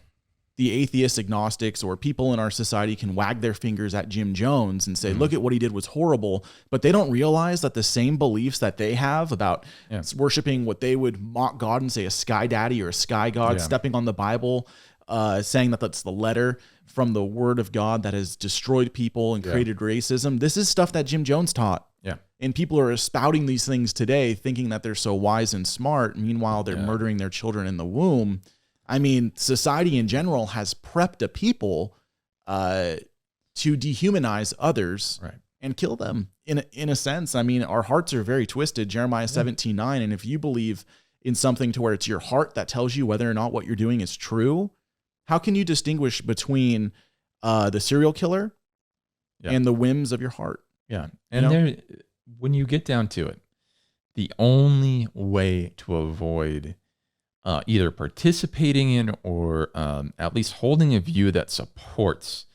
the atheist agnostics or people in our society can wag their fingers at Jim Jones and say, look at what he did was horrible. But they don't realize that the same beliefs that they have about worshiping what they would mock God and say a sky daddy or a sky god, stepping on the Bible, saying that that's the letter from the word of God that has destroyed people and created racism. This is stuff that Jim Jones taught. Yeah. And people are spouting these things today thinking that they're so wise and smart. Meanwhile, they're murdering their children in the womb. I mean, society in general has prepped a people to dehumanize others and kill them in a sense. I mean, our hearts are very twisted. Jeremiah 17:9. And if you believe in something to where it's your heart that tells you whether or not what you're doing is true, how can you distinguish between the serial killer and the whims of your heart? Yeah. And when you get down to it, the only way to avoid either participating in or at least holding a view that supports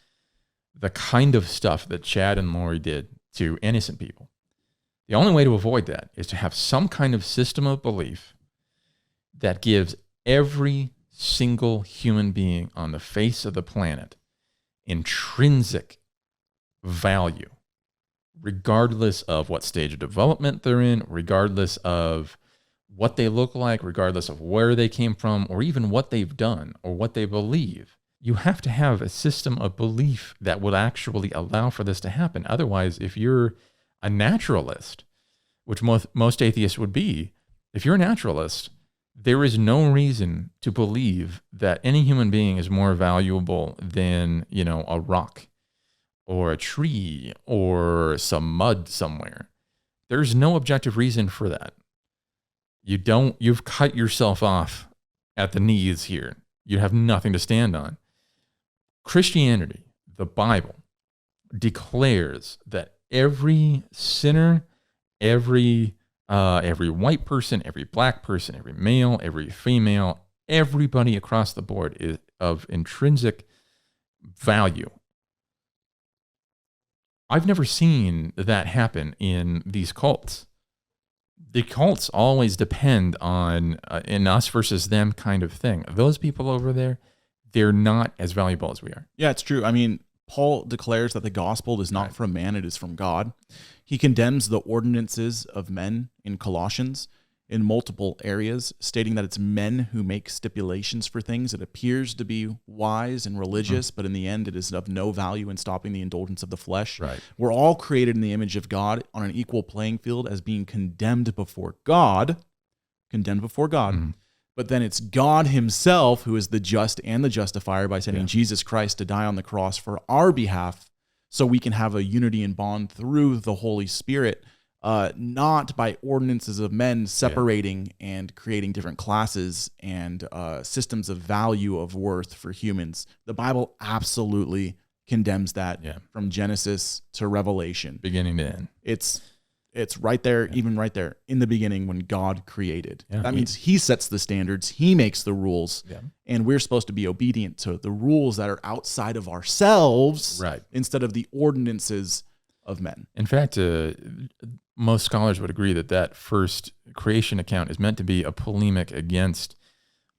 the kind of stuff that Chad and Lori did to innocent people, the only way to avoid that is to have some kind of system of belief that gives every single human being on the face of the planet intrinsic value, regardless of what stage of development they're in, regardless of what they look like, regardless of where they came from, or even what they've done or what they believe. You have to have a system of belief that will actually allow for this to happen. Otherwise, if you're a naturalist, which most atheists would be, if you're a naturalist, there is no reason to believe that any human being is more valuable than, a rock or a tree or some mud somewhere. There's no objective reason for that. You've cut yourself off at the knees here. You have nothing to stand on. Christianity, the Bible, declares that every sinner, every white person, every black person, every male, every female, everybody across the board is of intrinsic value. I've never seen that happen in these cults. The cults always depend on an us versus them kind of thing. Those people over there, they're not as valuable as we are. Yeah, it's true. I mean, Paul declares that the gospel is not from man, it is from God. He condemns the ordinances of men in Colossians in multiple areas, stating that it's men who make stipulations for things. It appears to be wise and religious, but in the end, it is of no value in stopping the indulgence of the flesh. Right. We're all created in the image of God on an equal playing field as being condemned before God. But then it's God himself who is the just and the justifier by sending Jesus Christ to die on the cross for our behalf so we can have a unity and bond through the Holy Spirit, not by ordinances of men separating and creating different classes and systems of value of worth for humans. The Bible absolutely condemns that from Genesis to Revelation. Beginning to end. It's right there, even right there in the beginning when God created. That means he sets the standards, he makes the rules, and we're supposed to be obedient to the rules that are outside of ourselves instead of the ordinances of men. In fact, most scholars would agree that first creation account is meant to be a polemic against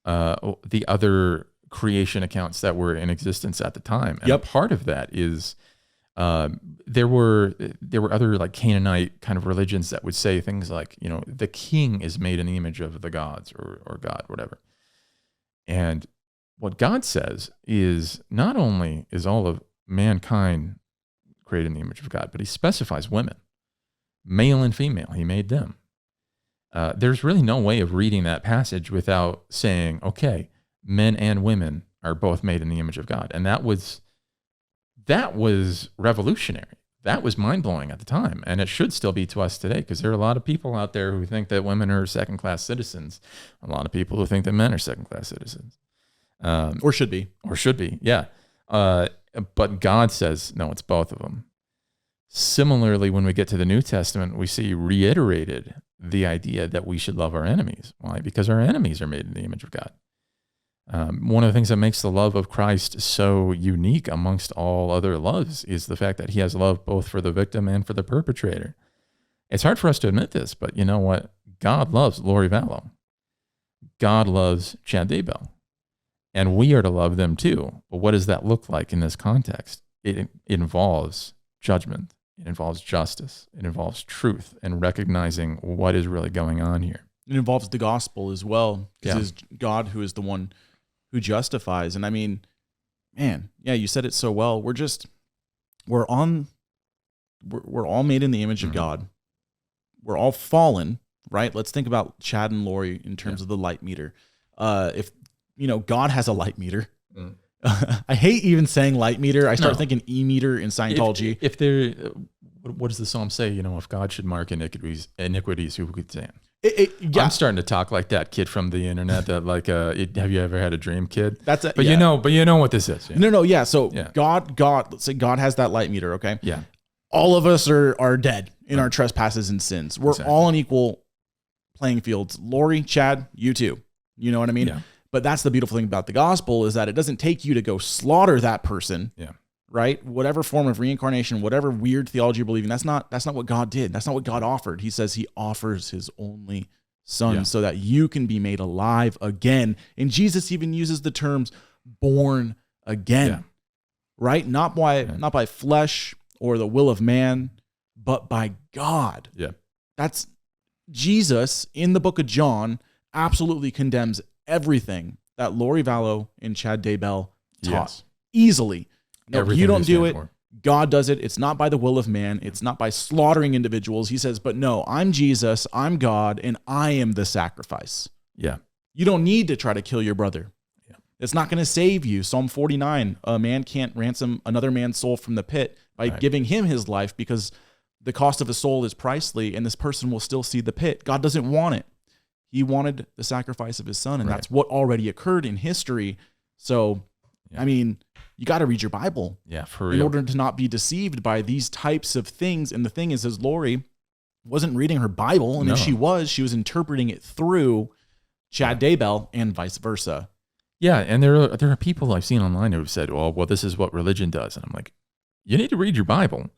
the other creation accounts that were in existence at the time. And part of that is there were other like Canaanite kind of religions that would say things like, the king is made in the image of the gods or God, whatever. And what God says is not only is all of mankind created in the image of God, but he specifies women, male and female. He made them. There's really no way of reading that passage without saying, okay, men and women are both made in the image of God. And that was revolutionary. That was mind-blowing at the time, and it should still be to us today, because there are a lot of people out there who think that women are second-class citizens, a lot of people who think that men are second-class citizens. Or should be. Yeah. But God says, no, it's both of them. Similarly, when we get to the New Testament, we see reiterated the idea that we should love our enemies. Why? Because our enemies are made in the image of God. One of the things that makes the love of Christ so unique amongst all other loves is the fact that he has love both for the victim and for the perpetrator. It's hard for us to admit this, but you know what? God loves Lori Vallow. God loves Chad Daybell. And we are to love them too. But what does that look like in this context? It involves judgment. It involves justice. It involves truth and recognizing what is really going on here. It involves the gospel as well, because it's God who is the one who justifies. And I mean, man, yeah, you said it so well. We're all made in the image of God. We're all fallen, right? Let's think about Chad and Lori in terms of the light meter. If God has a light meter. I hate even saying light meter. I start thinking e-meter in Scientology. If there, what does the psalm say? If God should mark iniquities, who could stand? I'm starting to talk like that kid from the internet. That have you ever had a dream, kid? You know what this is. Yeah. No. Yeah. So God. Let's say God has that light meter. Okay. Yeah. All of us are dead in our trespasses and sins. We're all on equal playing fields. Lori, Chad, you too. You know what I mean? Yeah. But that's the beautiful thing about the gospel, is that it doesn't take you to go slaughter that person. Yeah. Right? Whatever form of reincarnation, whatever weird theology you're believing, that's not what God did. That's not what God offered. He says he offers his only son so that you can be made alive again. And Jesus even uses the terms born again. Right? Not by flesh or the will of man, but by God. Yeah. That's Jesus in the book of John absolutely condemns everything that Lori Vallow and Chad Daybell taught easily. No, you don't do it. God does it. It's not by the will of man. It's not by slaughtering individuals. He says, but no, I'm Jesus, I'm God, and I am the sacrifice. Yeah. You don't need to try to kill your brother. Yeah. It's not going to save you. Psalm 49, a man can't ransom another man's soul from the pit by giving him his life, because the cost of a soul is pricely, and this person will still see the pit. God doesn't want it. He wanted the sacrifice of his son, and that's what already occurred in history. So, I mean, you got to read your Bible for real, in order to not be deceived by these types of things. And the thing is, as Lori wasn't reading her Bible, and if she was interpreting it through Chad Daybell and vice versa. Yeah, and there are people I've seen online who have said, well, this is what religion does. And I'm like, you need to read your Bible,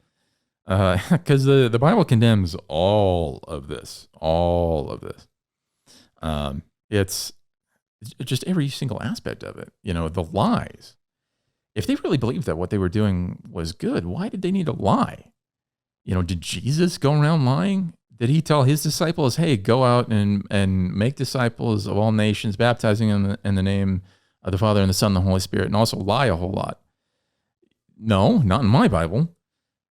because the Bible condemns all of this. It's just every single aspect of it. The lies. If they really believed that what they were doing was good, why did they need to lie? Did Jesus go around lying? Did he tell his disciples, hey, go out and make disciples of all nations, baptizing them in the name of the Father and the Son and the Holy Spirit, and also lie a whole lot? No, not in my Bible.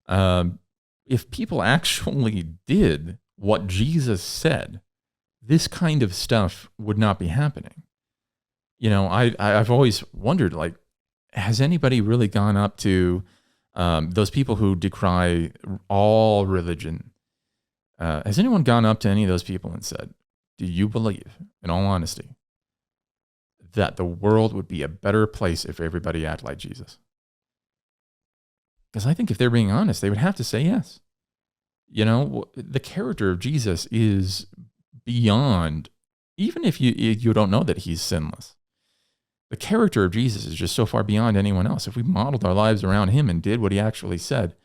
If people actually did what Jesus said, this kind of stuff would not be happening. I've always wondered, has anybody really gone up to those people who decry all religion? Has anyone gone up to any of those people and said, do you believe, in all honesty, that the world would be a better place if everybody acted like Jesus? Because I think if they're being honest, they would have to say yes. The character of Jesus is beyond, even if you don't know that he's sinless. The character of Jesus is just so far beyond anyone else. If we modeled our lives around him and did what he actually said,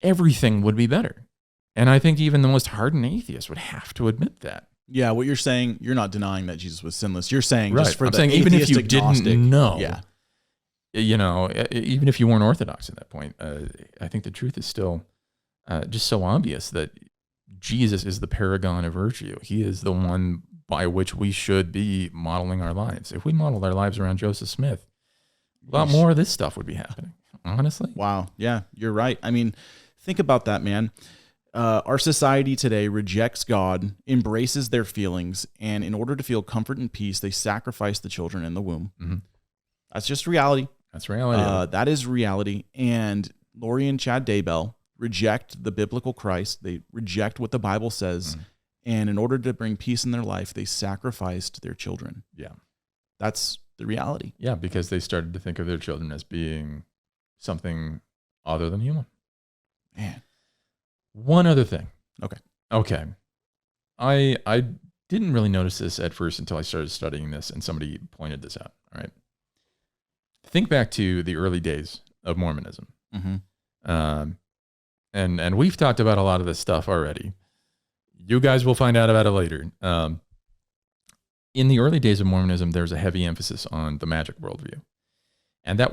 everything would be better. And I think even the most hardened atheist would have to admit that. Yeah, what you're saying, you're not denying that Jesus was sinless. You're saying just for I'm the saying even if you agnostic, didn't know, even if you weren't Orthodox at that point, I think the truth is still just so obvious that Jesus is the paragon of virtue. He is the one by which we should be modeling our lives. If we modeled our lives around Joseph Smith, a lot more of this stuff would be happening, honestly. Wow. Yeah, you're right. I mean, think about that, man. Our society today rejects God, embraces their feelings, and in order to feel comfort and peace, they sacrifice the children in the womb. Mm-hmm. That's just reality. That's reality. That is reality. And Lori and Chad Daybell reject the biblical Christ. They reject what the Bible says. And in order to bring peace in their life, they sacrificed their children. Yeah. That's the reality. Yeah, because they started to think of their children as being something other than human. Man. One other thing. Okay. I didn't really notice this at first until I started studying this and somebody pointed this out. All right. Think back to the early days of Mormonism. Mm-hmm. And we've talked about a lot of this stuff already. You guys will find out about it later. In the early days of Mormonism, there's a heavy emphasis on the magic worldview. And that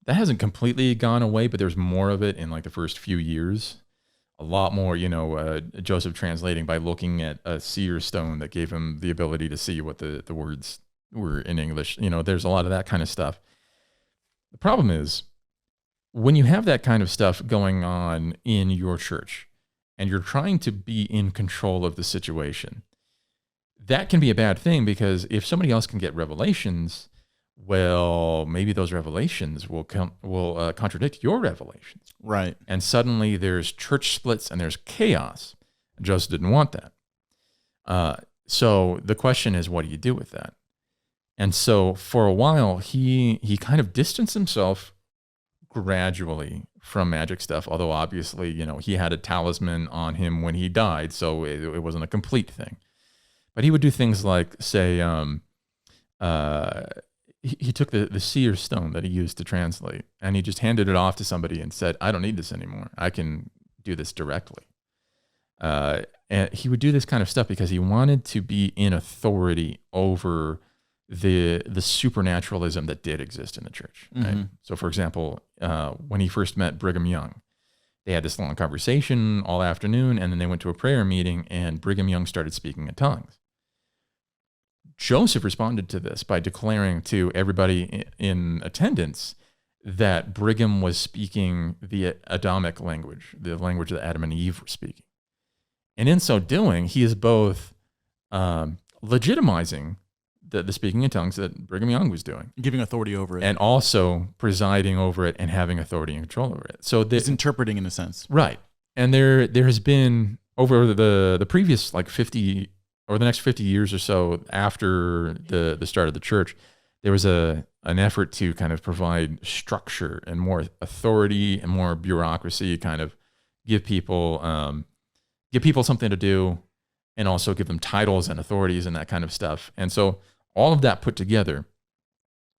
hasn't completely gone away, but there's more of it in like the first few years. A lot more, Joseph translating by looking at a seer stone that gave him the ability to see what the words were in English. There's a lot of that kind of stuff. The problem is when you have that kind of stuff going on in your church and you're trying to be in control of the situation, that can be a bad thing, because if somebody else can get revelations, well, maybe those revelations will contradict your revelations. Right. And suddenly there's church splits and there's chaos. Joseph didn't want that. So the question is, what do you do with that? And so for a while, he kind of distanced himself gradually from magic stuff, although obviously, he had a talisman on him when he died, so it wasn't a complete thing. But he would do things like, say, he took the seer stone that he used to translate, and he just handed it off to somebody and said, I don't need this anymore. I can do this directly. And he would do this kind of stuff because he wanted to be in authority over the supernaturalism that did exist in the church. Right? Mm-hmm. So, for example, when he first met Brigham Young, they had this long conversation all afternoon, and then they went to a prayer meeting, and Brigham Young started speaking in tongues. Joseph responded to this by declaring to everybody in attendance that Brigham was speaking the Adamic language, the language that Adam and Eve were speaking. And in so doing, he is both legitimizing the speaking in tongues that Brigham Young was doing, giving authority over it, and also presiding over it and having authority and control over it. So he's interpreting in a sense. Right. And there has been, over the previous 50 or the next 50 years or so after the start of the church, there was an effort to kind of provide structure and more authority and more bureaucracy, kind of give people something to do, and also give them titles and authorities and that kind of stuff. And so all of that put together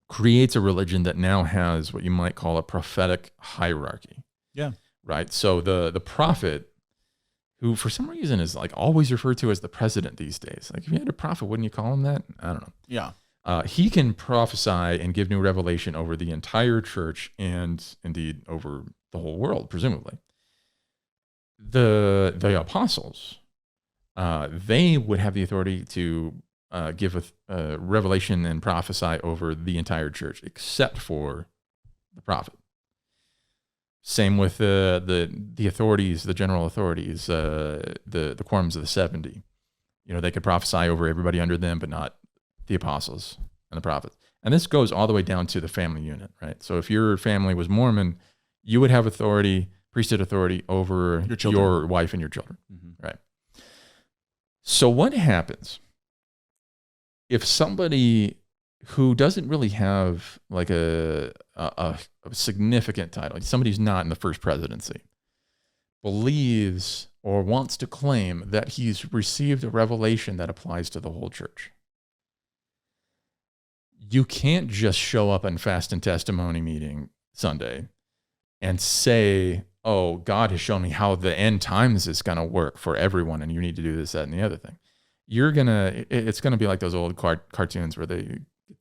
creates a religion that now has what you might call a prophetic hierarchy. Yeah. Right. So the prophet, who for some reason is always referred to as the president these days. If you had a prophet, wouldn't you call him that? I don't know. Yeah. He can prophesy and give new revelation over the entire church and indeed over the whole world, presumably. The apostles, they would have the authority to give a revelation and prophesy over the entire church, except for the prophet. Same with the authorities, the general authorities, the quorums of the 70. They could prophesy over everybody under them, but not the apostles and the prophets. And this goes all the way down to the family unit, right? So if your family was Mormon, you would have authority, priesthood authority over your wife and your children, right? So what happens if somebody who doesn't really have a significant title, somebody who's not in the first presidency, believes or wants to claim that he's received a revelation that applies to the whole church? You can't just show up in fast and testimony meeting Sunday and say, oh, God has shown me how the end times is going to work for everyone, and you need to do this, that, and the other thing. It's going to be like those old cartoons where they get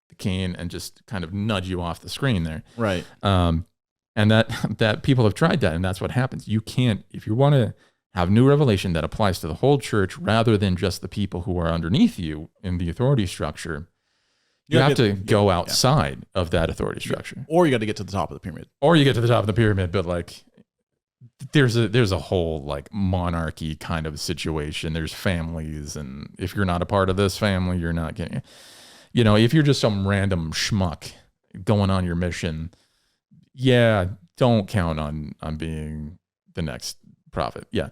the cane and just kind of nudge you off the screen there. Right. And that people have tried that, and that's what happens. You can't, if you want to have new revelation that applies to the whole church rather than just the people who are underneath you in the authority structure, you have to go outside of that authority structure. Or you got to get to the top of the pyramid. Or you get to the top of the pyramid, but there's a whole like monarchy kind of situation. There's families, and if you're not a part of this family, you're not getting, if you're just some random schmuck going on your mission, yeah, don't count on being the next prophet. Yeah.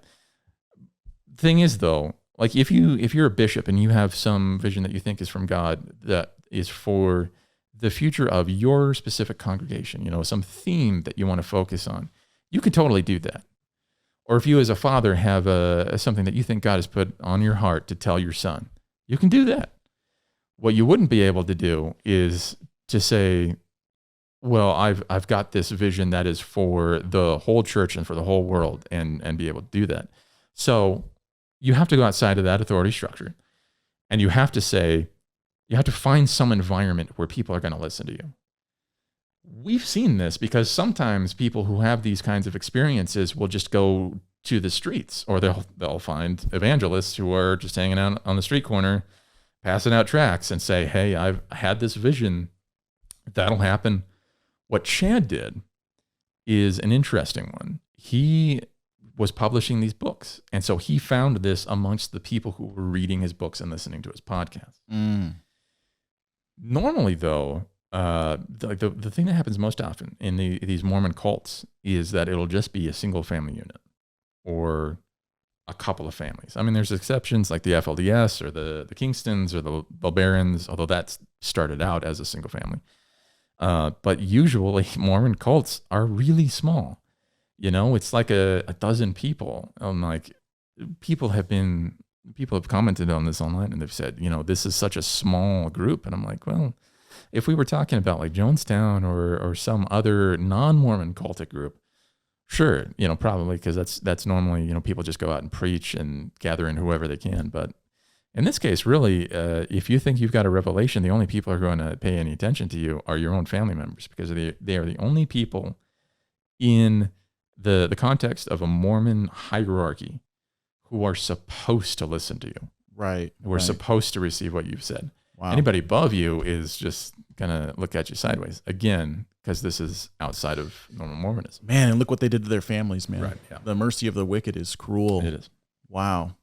Thing is though, like if you're a bishop and you have some vision that you think is from God that is for the future of your specific congregation, some theme that you want to focus on, you can totally do that. Or if you as a father have something that you think God has put on your heart to tell your son, you can do that. What you wouldn't be able to do is to say, well, I've got this vision that is for the whole church and for the whole world, and be able to do that. So you have to go outside of that authority structure, and you have to find some environment where people are going to listen to you. We've seen this because sometimes people who have these kinds of experiences will just go to the streets, or they'll find evangelists who are just hanging out on the street corner, passing out tracts and say, hey, I've had this vision. That'll happen. What Chad did is an interesting one. He was publishing these books, and so he found this amongst the people who were reading his books and listening to his podcast. Normally, though, the thing that happens most often in these Mormon cults is that it'll just be a single family unit or a couple of families. I mean, there's exceptions like the FLDS or the Kingstons or the Bulbarans, although that's started out as a single family. But usually Mormon cults are really small. It's like a dozen people. People have commented on this online, and they've said, this is such a small group. And I'm like, well, if we were talking about like Jonestown or some other non-Mormon cultic group, sure, probably, because that's normally, people just go out and preach and gather in whoever they can. But in this case, really, if you think you've got a revelation, the only people who are going to pay any attention to you are your own family members, because they are the only people in the context of a Mormon hierarchy who are supposed to listen to you. Right. Who are supposed to receive what you've said. Wow. Anybody above you is just going to look at you sideways. Again, because this is outside of normal Mormonism. Man, and look what they did to their families, man. Right, yeah. The mercy of the wicked is cruel. It is. Wow.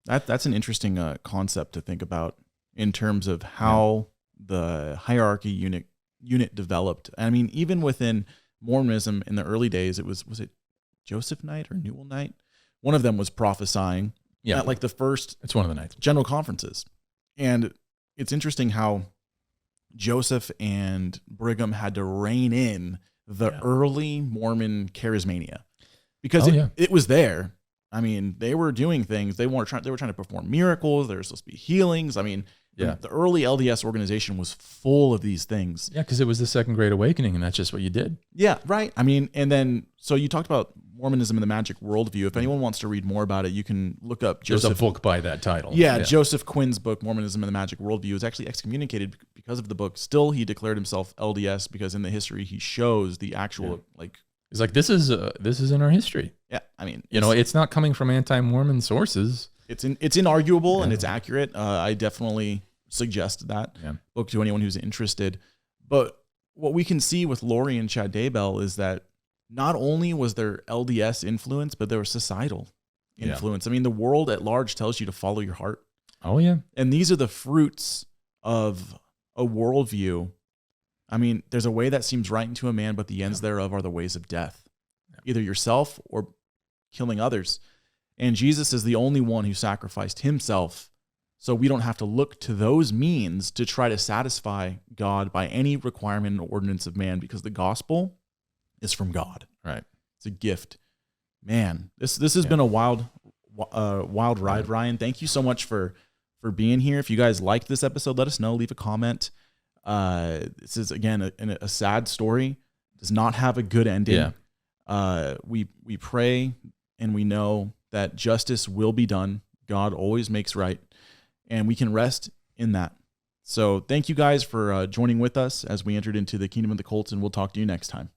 That's an interesting concept to think about in terms of how the hierarchy unit developed. I mean, even within Mormonism in the early days, was it Joseph Knight or Newell Knight? One of them was prophesying at like the first it's one of the nights general conferences. And it's interesting how Joseph and Brigham had to rein in the early Mormon charismania because it was there. I mean, they were doing things. They were trying to perform miracles. There were supposed to be healings. I mean, the early LDS organization was full of these things. Yeah, because it was the Second Great Awakening, and that's just what you did. Yeah, right. I mean, and then, so you talked about Mormonism and the Magic Worldview. If anyone wants to read more about it, you can look up Joseph. There's a book by that title. Yeah, Joseph Quinn's book, Mormonism and the Magic Worldview. He was actually excommunicated because of the book. Still, he declared himself LDS because in the history, he shows the actual, He's like, this is in our history. Yeah, I mean, it's not coming from anti-Mormon sources. It's inarguable and it's accurate. I definitely suggest that book to anyone who's interested. But what we can see with Lori and Chad Daybell is that not only was there LDS influence, but there was societal influence. I mean, the world at large tells you to follow your heart. Oh, yeah. And these are the fruits of a worldview. I mean, there's a way that seems right unto a man, but the ends thereof are the ways of death, either yourself or killing others. And Jesus is the only one who sacrificed himself. So we don't have to look to those means to try to satisfy God by any requirement and ordinance of man, because the gospel is from God. Right. It's a gift. Man, this has been a wild ride, Ryan. Thank you so much for being here. If you guys liked this episode, let us know. Leave a comment. This is, again, a sad story. Does not have a good ending. We pray and we know that justice will be done. God always makes right, and we can rest in that. So thank you guys for joining with us as we entered into the Kingdom of the Cults, and we'll talk to you next time.